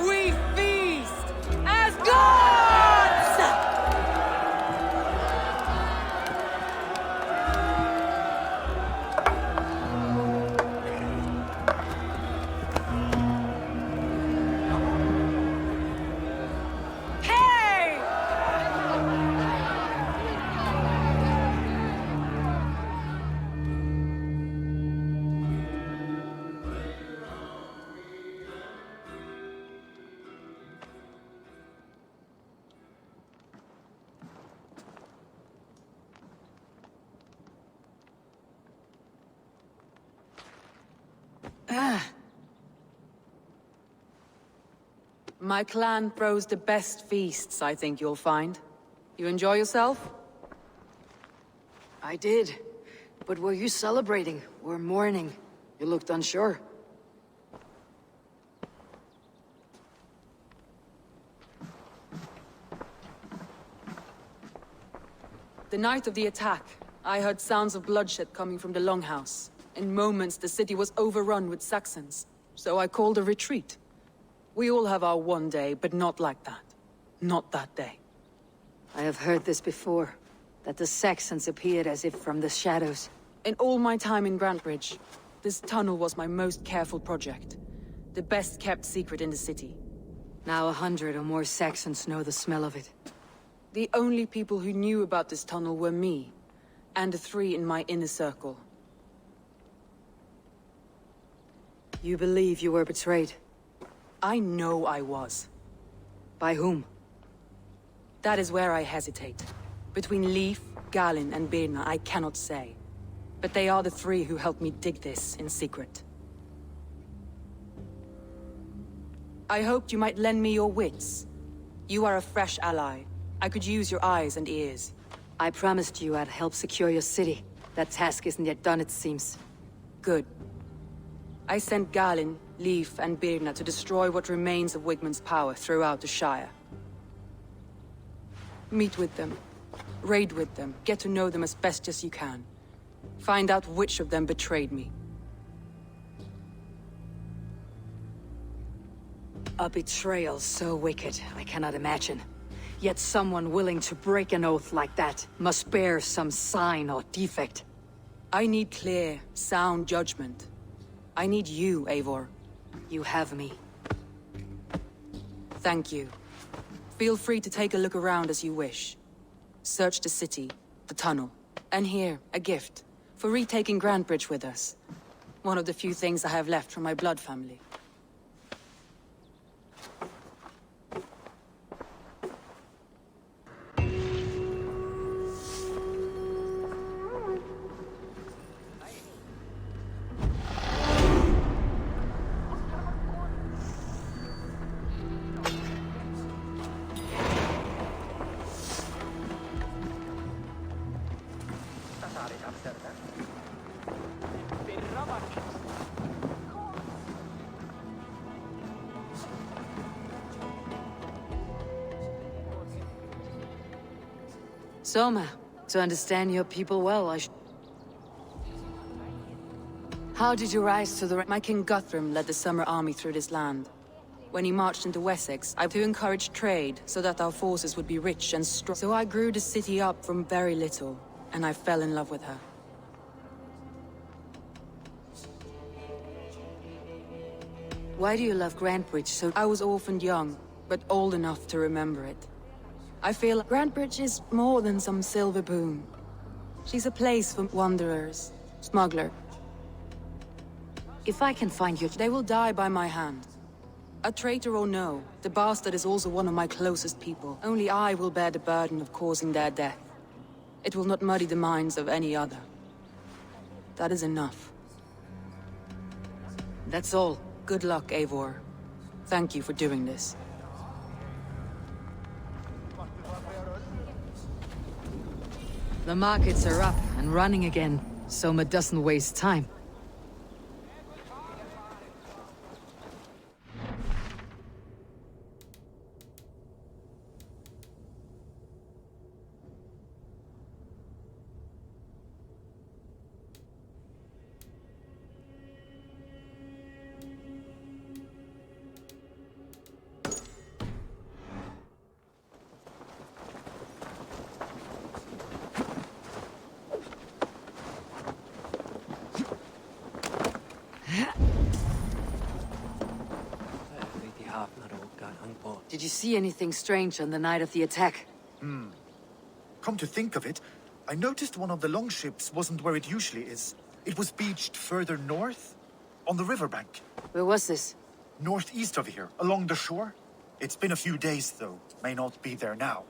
we feast as gods! Hey! My clan throws the best feasts, I think you'll find. You enjoy yourself? I did. But were you celebrating or mourning? You looked unsure. The night of the attack, I heard sounds of bloodshed coming from the Longhouse. In moments, the city was overrun with Saxons, so I called a retreat. We all have our one day, but not like that. Not that day. I have heard this before, that the Saxons appeared as if from the shadows. In all my time in Grantebridge, this tunnel was my most careful project. The best kept secret in the city. Now 100 or more Saxons know the smell of it. The only people who knew about this tunnel were me, and the 3 in my inner circle. You believe you were betrayed? I know I was. By whom? That is where I hesitate. Between Leif, Galin, and Birna, I cannot say. But they are the 3 who helped me dig this in secret. I hoped you might lend me your wits. You are a fresh ally. I could use your eyes and ears. I promised you I'd help secure your city. That task isn't yet done, it seems. Good. I sent Galin, Leif, and Birna to destroy what remains of Wigmund's power throughout the Shire. Meet with them. Raid with them. Get to know them as best as you can. Find out which of them betrayed me. A betrayal so wicked, I cannot imagine. Yet someone willing to break an oath like that must bear some sign or defect. I need clear, sound judgment. I need you, Eivor. You have me. Thank you. Feel free to take a look around as you wish. Search the city, the tunnel, and here, a gift, for retaking Grantebridge with us. One of the few things I have left from my blood family. Soma, to understand your people well, How did you rise to the My King Guthrum led the Summer Army through this land. When he marched into Wessex, I to encourage trade so that our forces would be rich and strong. So I grew the city up from very little, and I fell in love with her. Why do you love Grantebridge so? I was orphaned young, but old enough to remember it. I feel Grantebridge is more than some silver boon. She's a place for wanderers, smuggler. If I can find you, they will die by my hand. A traitor or no, the bastard is also one of my closest people. Only I will bear the burden of causing their death. It will not muddy the minds of any other. That is enough. That's all. Good luck, Eivor. Thank you for doing this. The markets are up and running again. Soma doesn't waste time. Did you see anything strange on the night of the attack? Come to think of it, I noticed one of the longships wasn't where it usually is. It was beached further north, on the riverbank. Where was this? Northeast of here, along the shore. It's been a few days, though. May not be there now.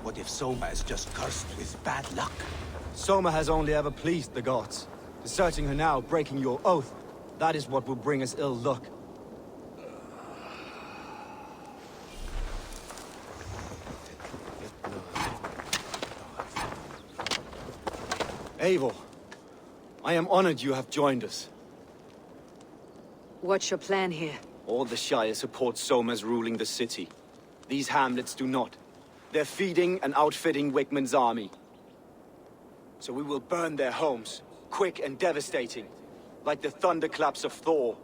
What if Soma is just cursed with bad luck? Soma has only ever pleased the gods. Deserting her now, breaking your oath, that is what will bring us ill luck. Eivor, I am honored you have joined us. What's your plan here? All the Shire support Soma's ruling the city. These hamlets do not. They're feeding and outfitting Wickman's army. So we will burn their homes, quick and devastating, like the thunderclaps of Thor.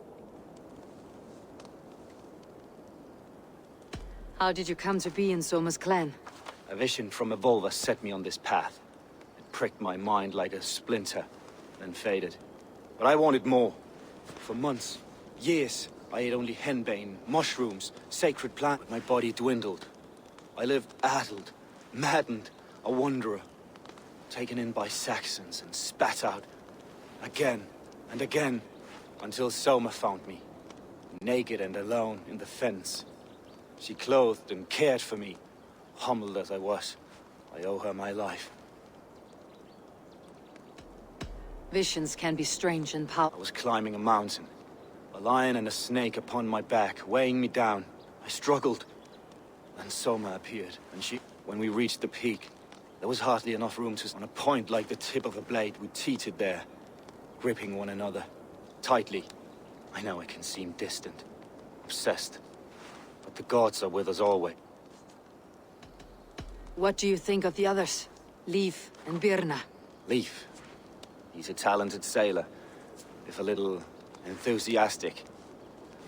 How did you come to be in Soma's clan? A vision from a Volva set me on this path. It pricked my mind like a splinter, then faded. But I wanted more. For months, years, I ate only henbane, mushrooms, sacred plants. My body dwindled. I lived addled, maddened, a wanderer. Taken in by Saxons and spat out. Again and again, until Soma found me. Naked and alone in the fens. She clothed and cared for me. Humbled as I was, I owe her my life. Visions can be strange and powerful. I was climbing a mountain. A lion and a snake upon my back, weighing me down. I struggled. Then Soma appeared, and when we reached the peak, there was hardly enough room to... On a point like the tip of a blade, we teetered there, gripping one another, tightly. I know it can seem distant, obsessed, but the gods are with us always. What do you think of the others? Leif and Birna? Leif. He's a talented sailor, if a little enthusiastic.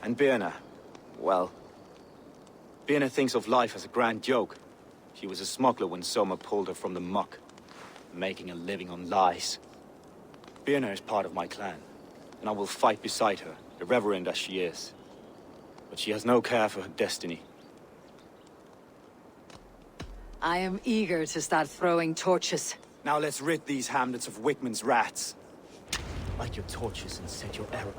And Birna, well... Birna thinks of life as a grand joke. She was a smuggler when Soma pulled her from the muck, making a living on lies. Birna is part of my clan, and I will fight beside her, irreverent as she is. But she has no care for her destiny. I am eager to start throwing torches. Now let's rid these hamlets of Wickman's rats. Light your torches and set your arrow.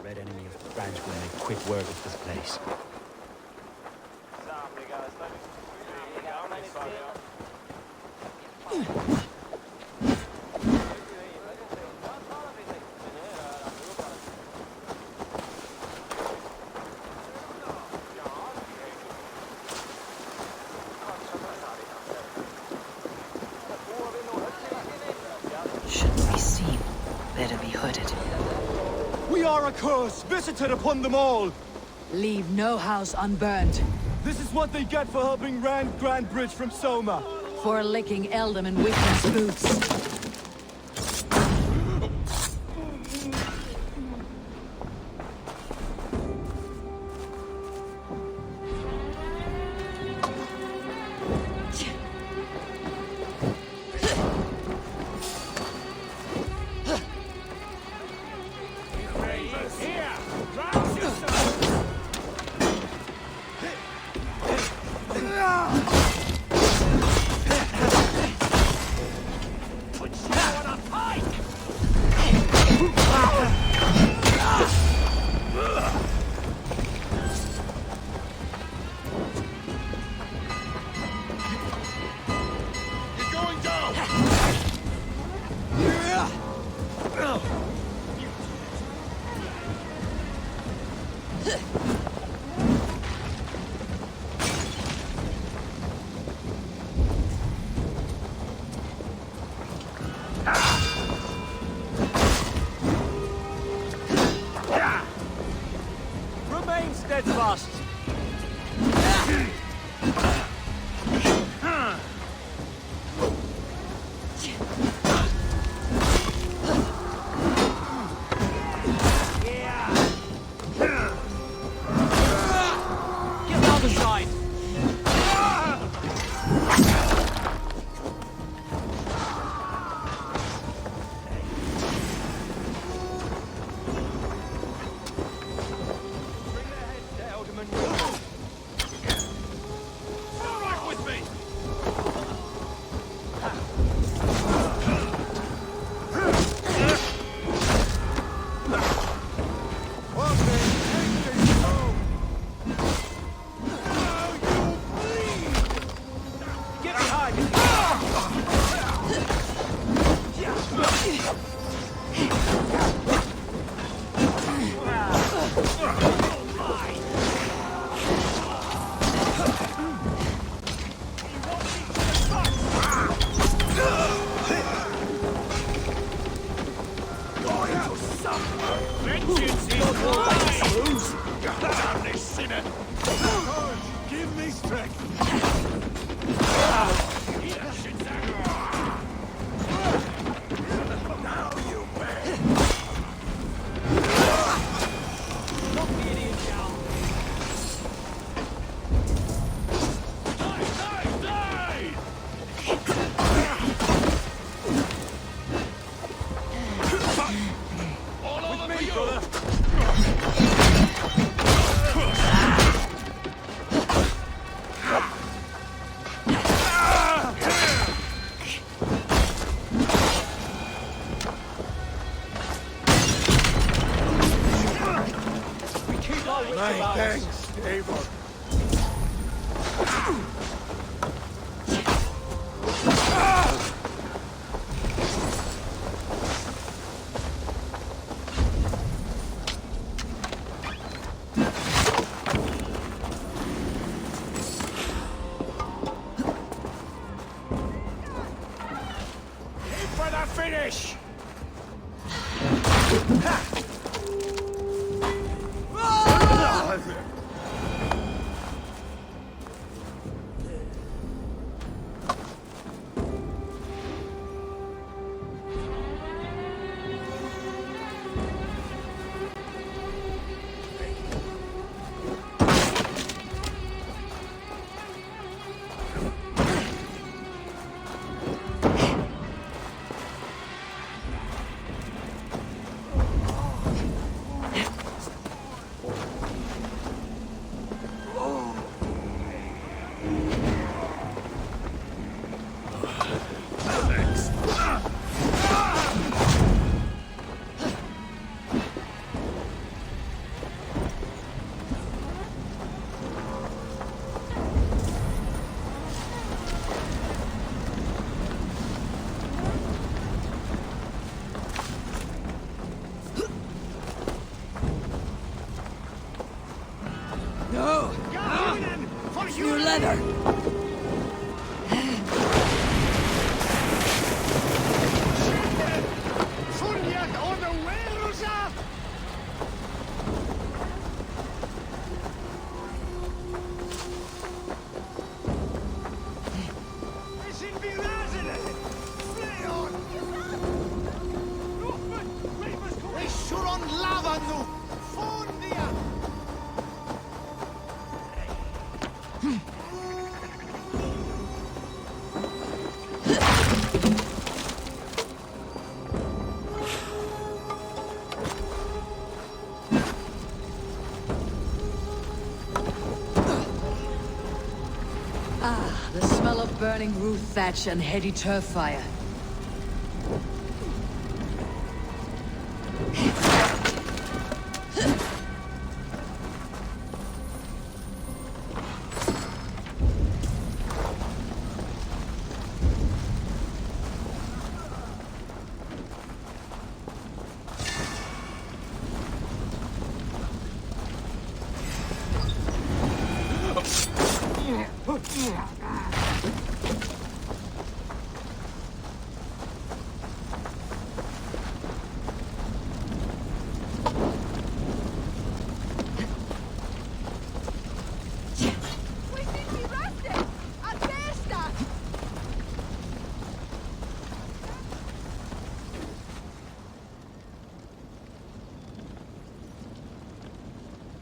Red enemy of the branch will make quick work of this place. Shouldn't be seen. Better be hooded. We are a curse, visited upon them all! Leave no house unburned. This is what they get for helping Rand Grandbridge from Soma. For licking Eldom and Wickman's boots. Remain steadfast. Get the other side. Bring their heads to Alderman. Eivor. For the finish! No! New leather! The smell of burning roof thatch and heady turf fire.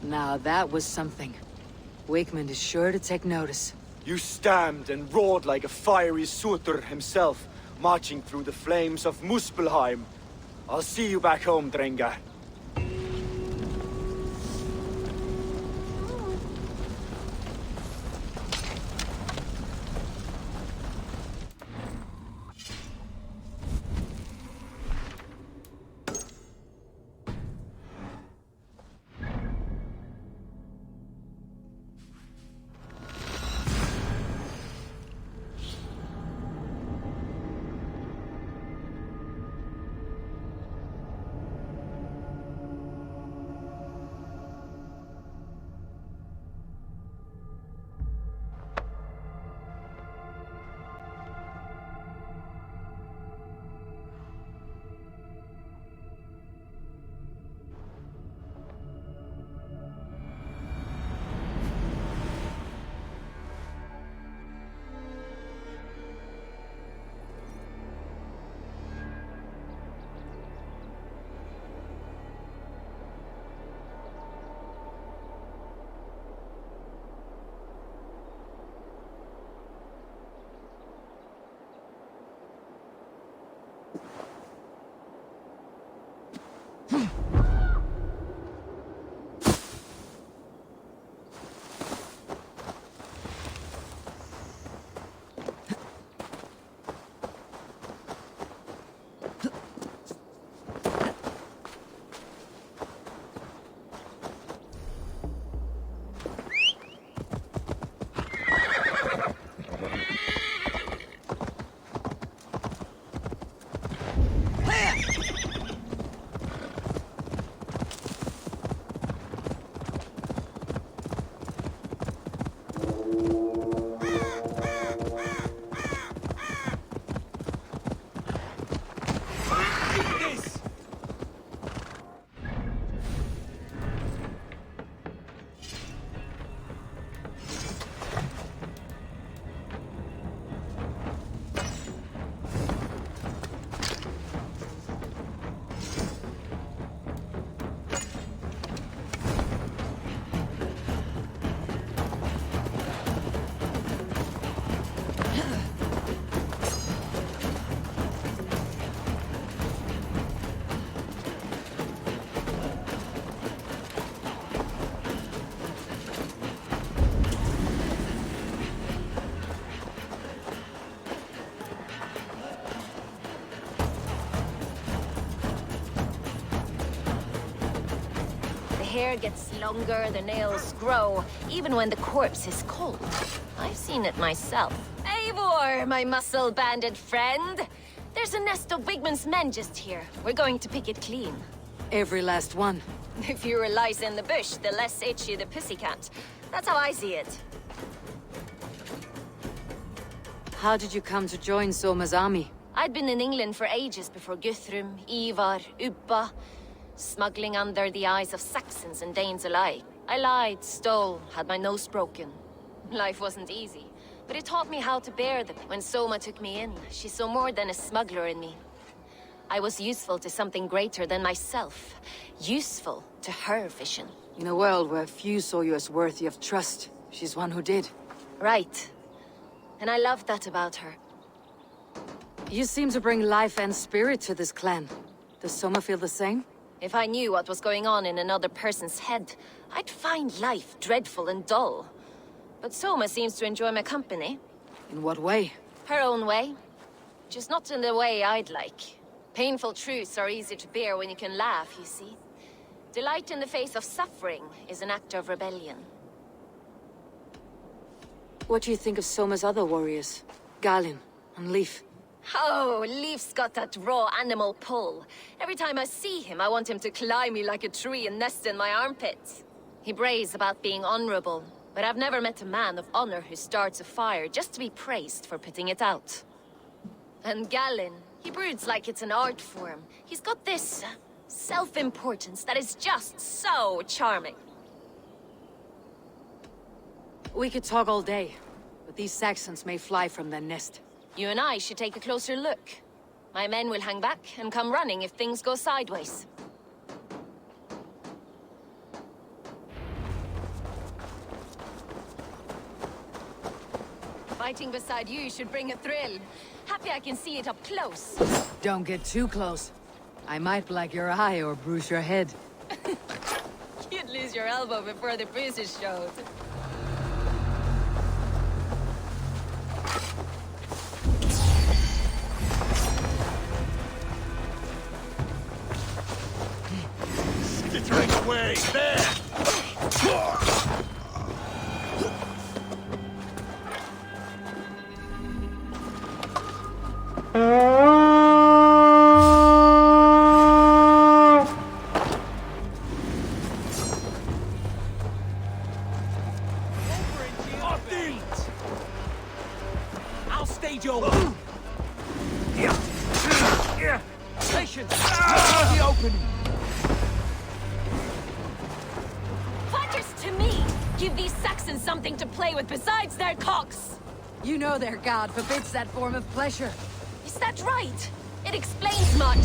Now that was something. Wakeman is sure to take notice. You stamped and roared like a fiery Surtur himself, marching through the flames of Muspelheim. I'll see you back home, Drenga. hair gets longer, the nails grow, even when the corpse is cold. I've seen it myself. Eivor, my muscle-banded friend! There's a nest of Wigman's men just here. We're going to pick it clean. Every last one. The fewer lies in the bush, the less itchy the pussycat. That's how I see it. How did you come to join Soma's army? I'd been in England for ages before Guthrum, Ivar, Ubba, smuggling under the eyes of Saxons and Danes alike. I lied, stole, had my nose broken. Life wasn't easy, but it taught me how to bear them. When Soma took me in, she saw more than a smuggler in me. I was useful to something greater than myself. Useful to her vision. In a world where few saw you as worthy of trust, she's one who did. Right. And I loved that about her. You seem to bring life and spirit to this clan. Does Soma feel the same? If I knew what was going on in another person's head, I'd find life dreadful and dull. But Soma seems to enjoy my company. In what way? Her own way. Just not in the way I'd like. Painful truths are easy to bear when you can laugh, you see. Delight in the face of suffering is an act of rebellion. What do you think of Soma's other warriors? Galin and Leif? Oh, Leif's got that raw animal pull. Every time I see him, I want him to climb me like a tree and nest in my armpits. He brays about being honorable, but I've never met a man of honor who starts a fire just to be praised for putting it out. And Galin, he broods like it's an art form. He's got this self-importance that is just so charming. We could talk all day, but these Saxons may fly from their nest. You and I should take a closer look. My men will hang back and come running if things go sideways. Fighting beside you should bring a thrill. Happy I can see it up close. Don't get too close. I might black your eye or bruise your head. You'd lose your elbow before the bruises showed. Skittering away! There! I'll stage your patience. The opening. Fighters to me! Give these Saxons something to play with besides their cocks! You know their god forbids that form of pleasure. Is that right? It explains much.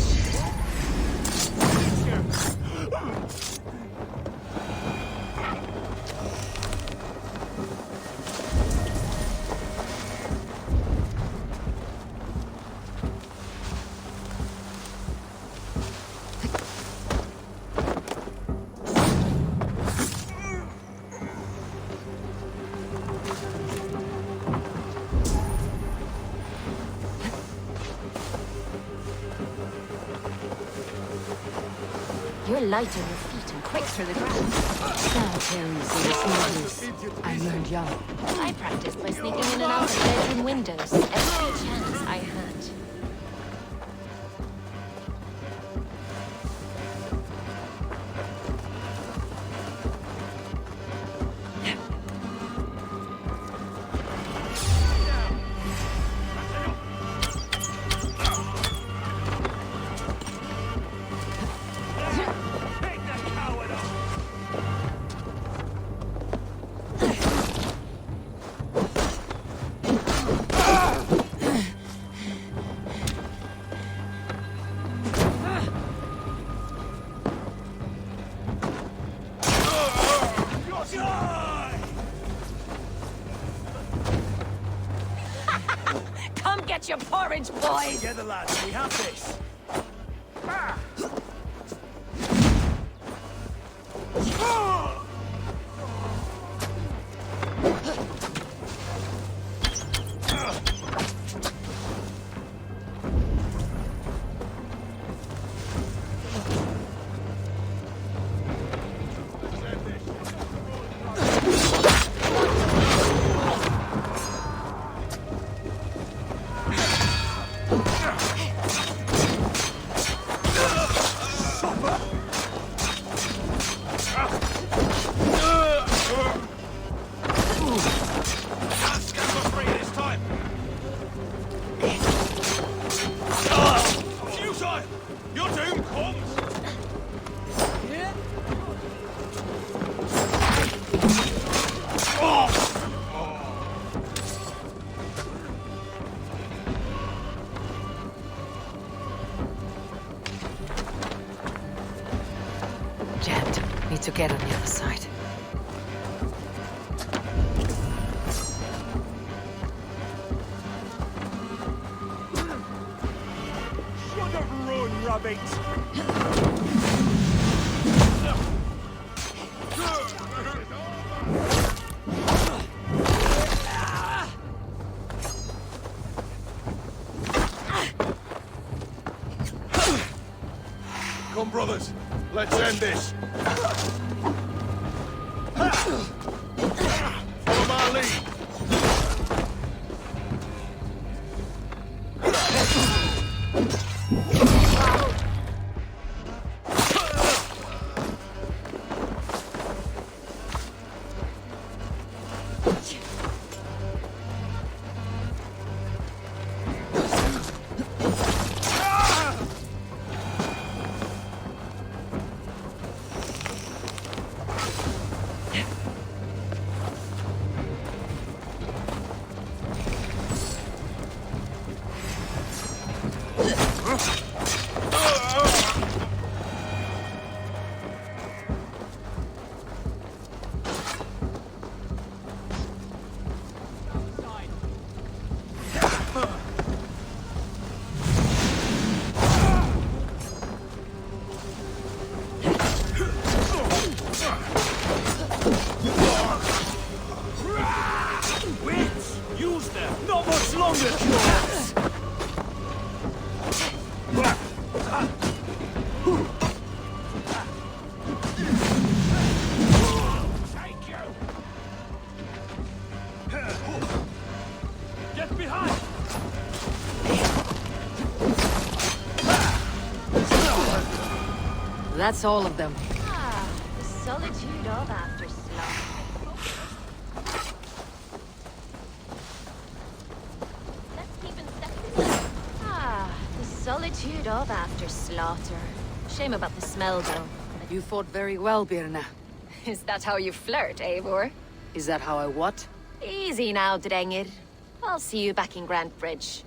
You're light on your feet and quick through the ground. I learned young. I practiced by sneaking in and out of bedroom windows every chance I had. Come get your porridge, boys! Together, lads. We have this. beat. Come, brothers. Let's end this. Follow my lead. That's all of them. Ah, the solitude of after slaughter. Let's keep in step. Ah, the solitude of after slaughter. Shame about the smell, though. You fought very well, Birna. Is that how you flirt, Eivor? Is that how I what? Easy now, Drengir. I'll see you back in Grand Bridge.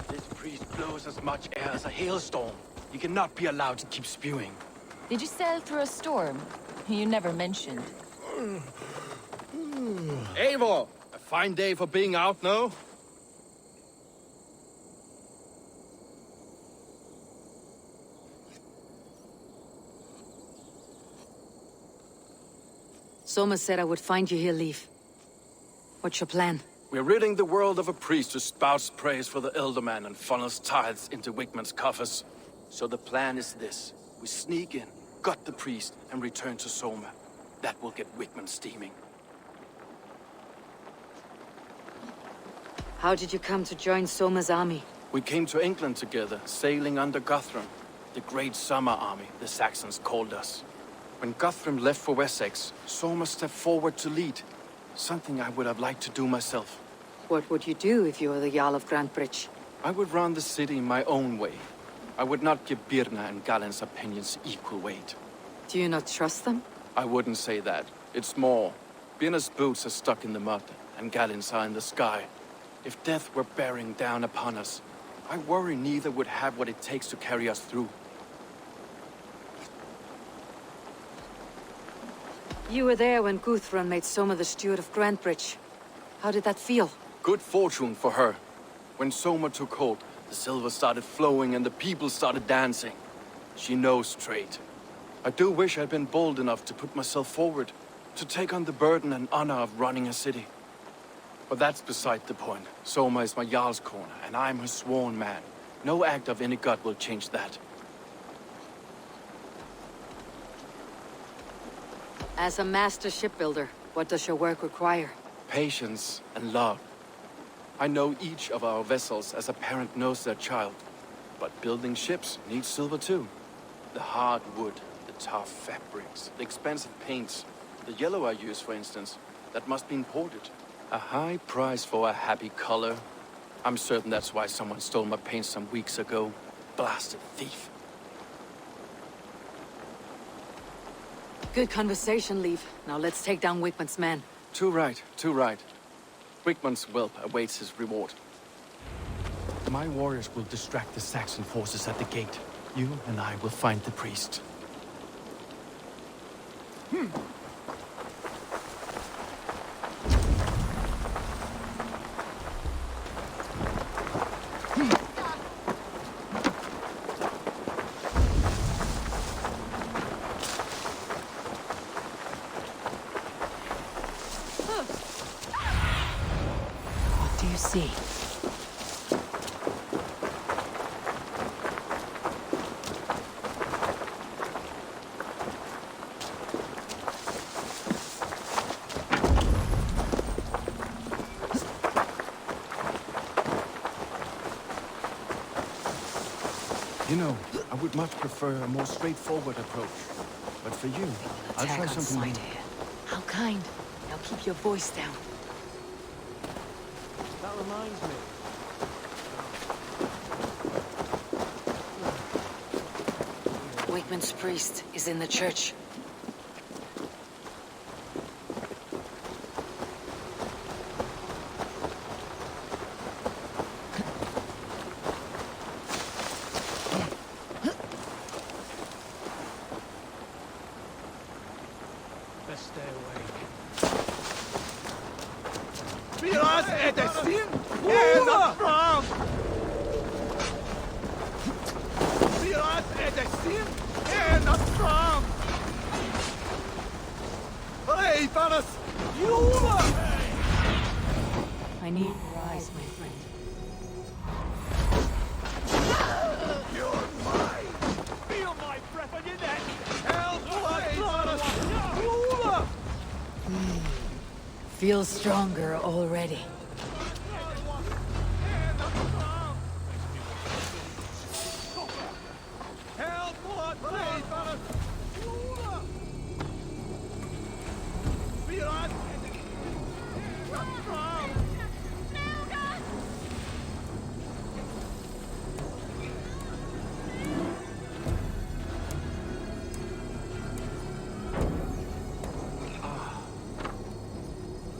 This priest blows as much air as a hailstorm. He cannot be allowed to keep spewing. Did you sail through a storm? You never mentioned. Eivor! A fine day for being out, no? Soma said I would find you here, Leaf. What's your plan? We're ridding the world of a priest who spouts praise for the Elderman and funnels tithes into Wickman's coffers. So the plan is this. We sneak in, gut the priest, and return to Soma. That will get Wickman steaming. How did you come to join Soma's army? We came to England together, sailing under Guthrum. The Great Summer Army, the Saxons called us. When Guthrum left for Wessex, Soma stepped forward to lead. Something I would have liked to do myself. What would you do if you were the Jarl of Grantebridge? I would run the city my own way. I would not give Birna and Galen's opinions equal weight. Do you not trust them? I wouldn't say that. It's more. Birna's boots are stuck in the mud, and Galen's are in the sky. If death were bearing down upon us, I worry neither would have what it takes to carry us through. You were there when Guthrum made Soma the steward of Grantebridge. How did that feel? Good fortune for her. When Soma took hold, the silver started flowing and the people started dancing. She knows trade. I do wish I'd been bold enough to put myself forward, to take on the burden and honor of running a city. But that's beside the point. Soma is my Jarl's corner, and I'm her sworn man. No act of any god will change that. As a master shipbuilder, what does your work require? Patience and love. I know each of our vessels as a parent knows their child. But building ships needs silver too. The hard wood, the tough fabrics, the expensive paints. The yellow I use, for instance, that must be imported. A high price for a happy color. I'm certain that's why someone stole my paint some weeks ago. Blasted thief. Good conversation, Leaf. Now let's take down Wickman's men. Too right, too right. Wickman's whelp awaits his reward. My warriors will distract the Saxon forces at the gate. You and I will find the priest. What do you see? You know, I would much prefer a more straightforward approach. But for you, I'll try something new. How kind. Now keep your voice down. That reminds me. Wickman's priest is in the church. Best stay away. Biraz edesin, en fram! Biraz edesin, en fram! Hey, Thanos! Jula! I need your eyes, my friend. You're mine! Feel my breath on your neck! Help! Hey, Thanos! Jula! Feel stronger already. Help! Hey, Thanos! Jula! Biraz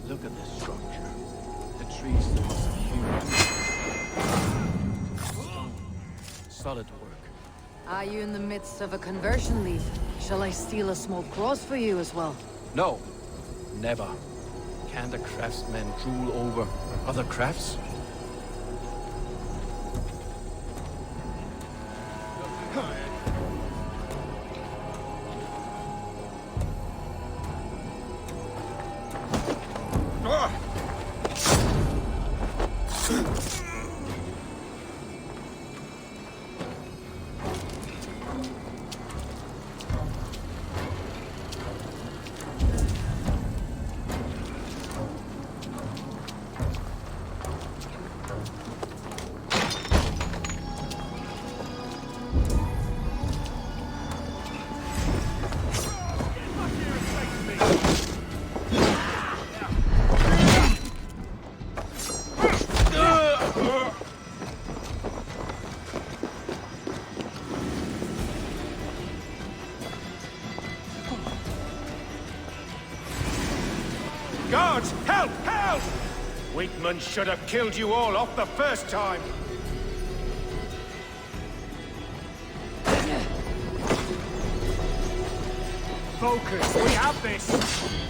Look at this structure. solid work. Are you in the midst of a conversion leaf? Shall I steal a small cross for you as well? No, never. Can't a craftsman rule over other crafts? Guards, help! Help! Weakman should have killed you all off the first time. Focus, we have this!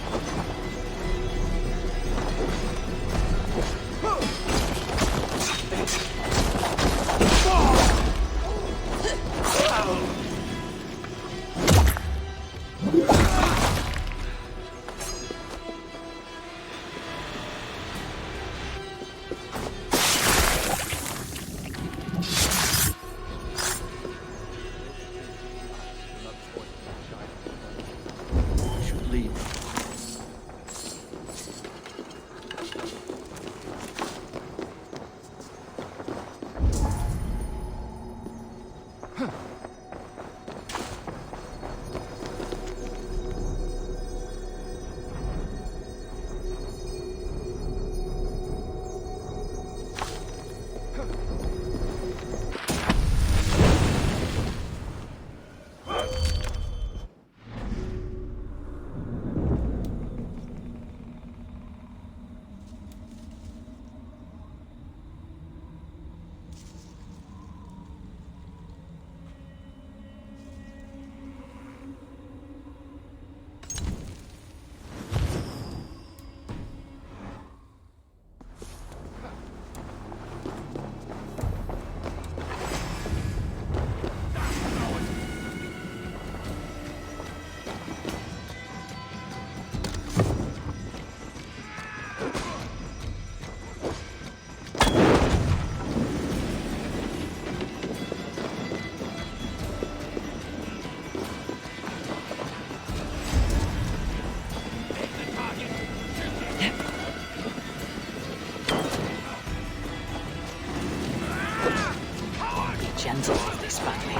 Gentle with this family.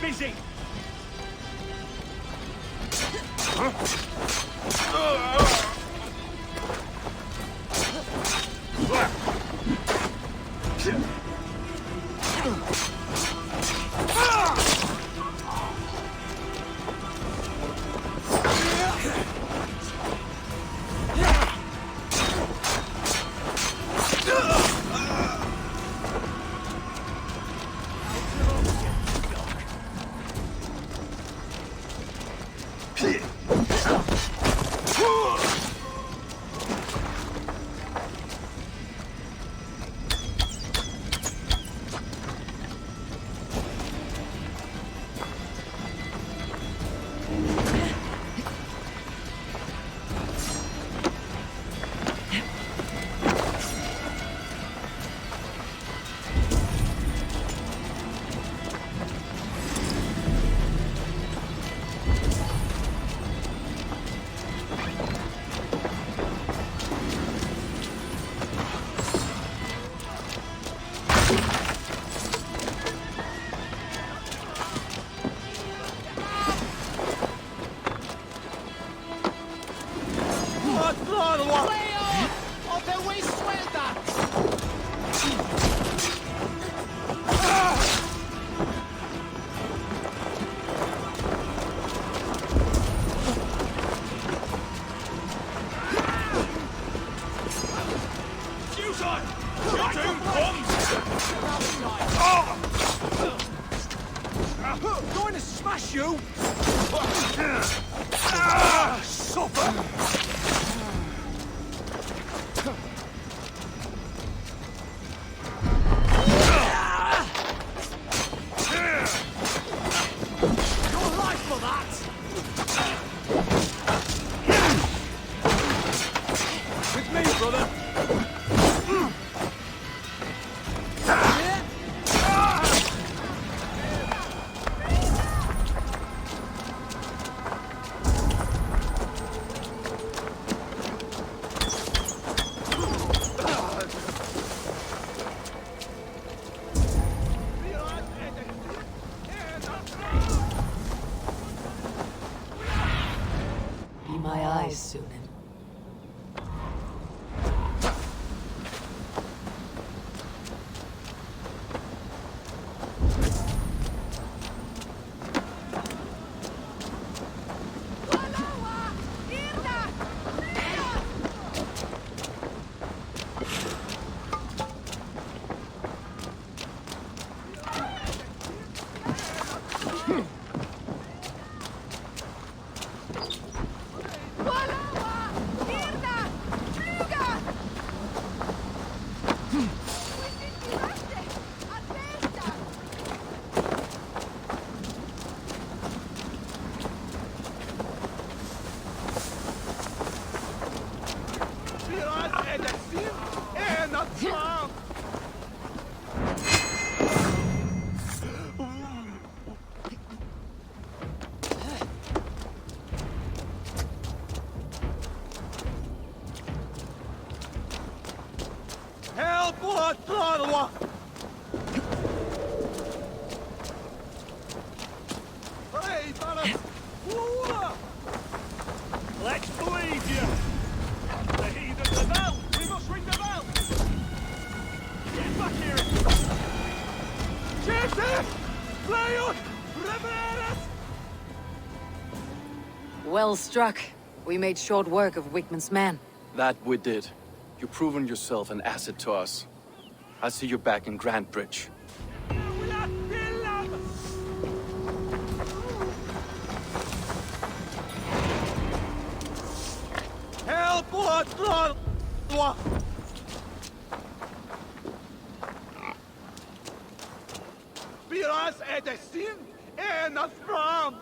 busy! Going to smash you! Suffer! Your life for that! With me, brother! Be my eyes, Sunan. Help! What? Hey, Banner! Let's believe you! The heathen, the bell! We must ring the bell! Get back here! Jesus! Leon! Reveres! Well struck. We made short work of Wickman's men. That we did. You've proven yourself an asset to us. I'll see you back in Grantbridge. Help! What? Biras edestin en afram!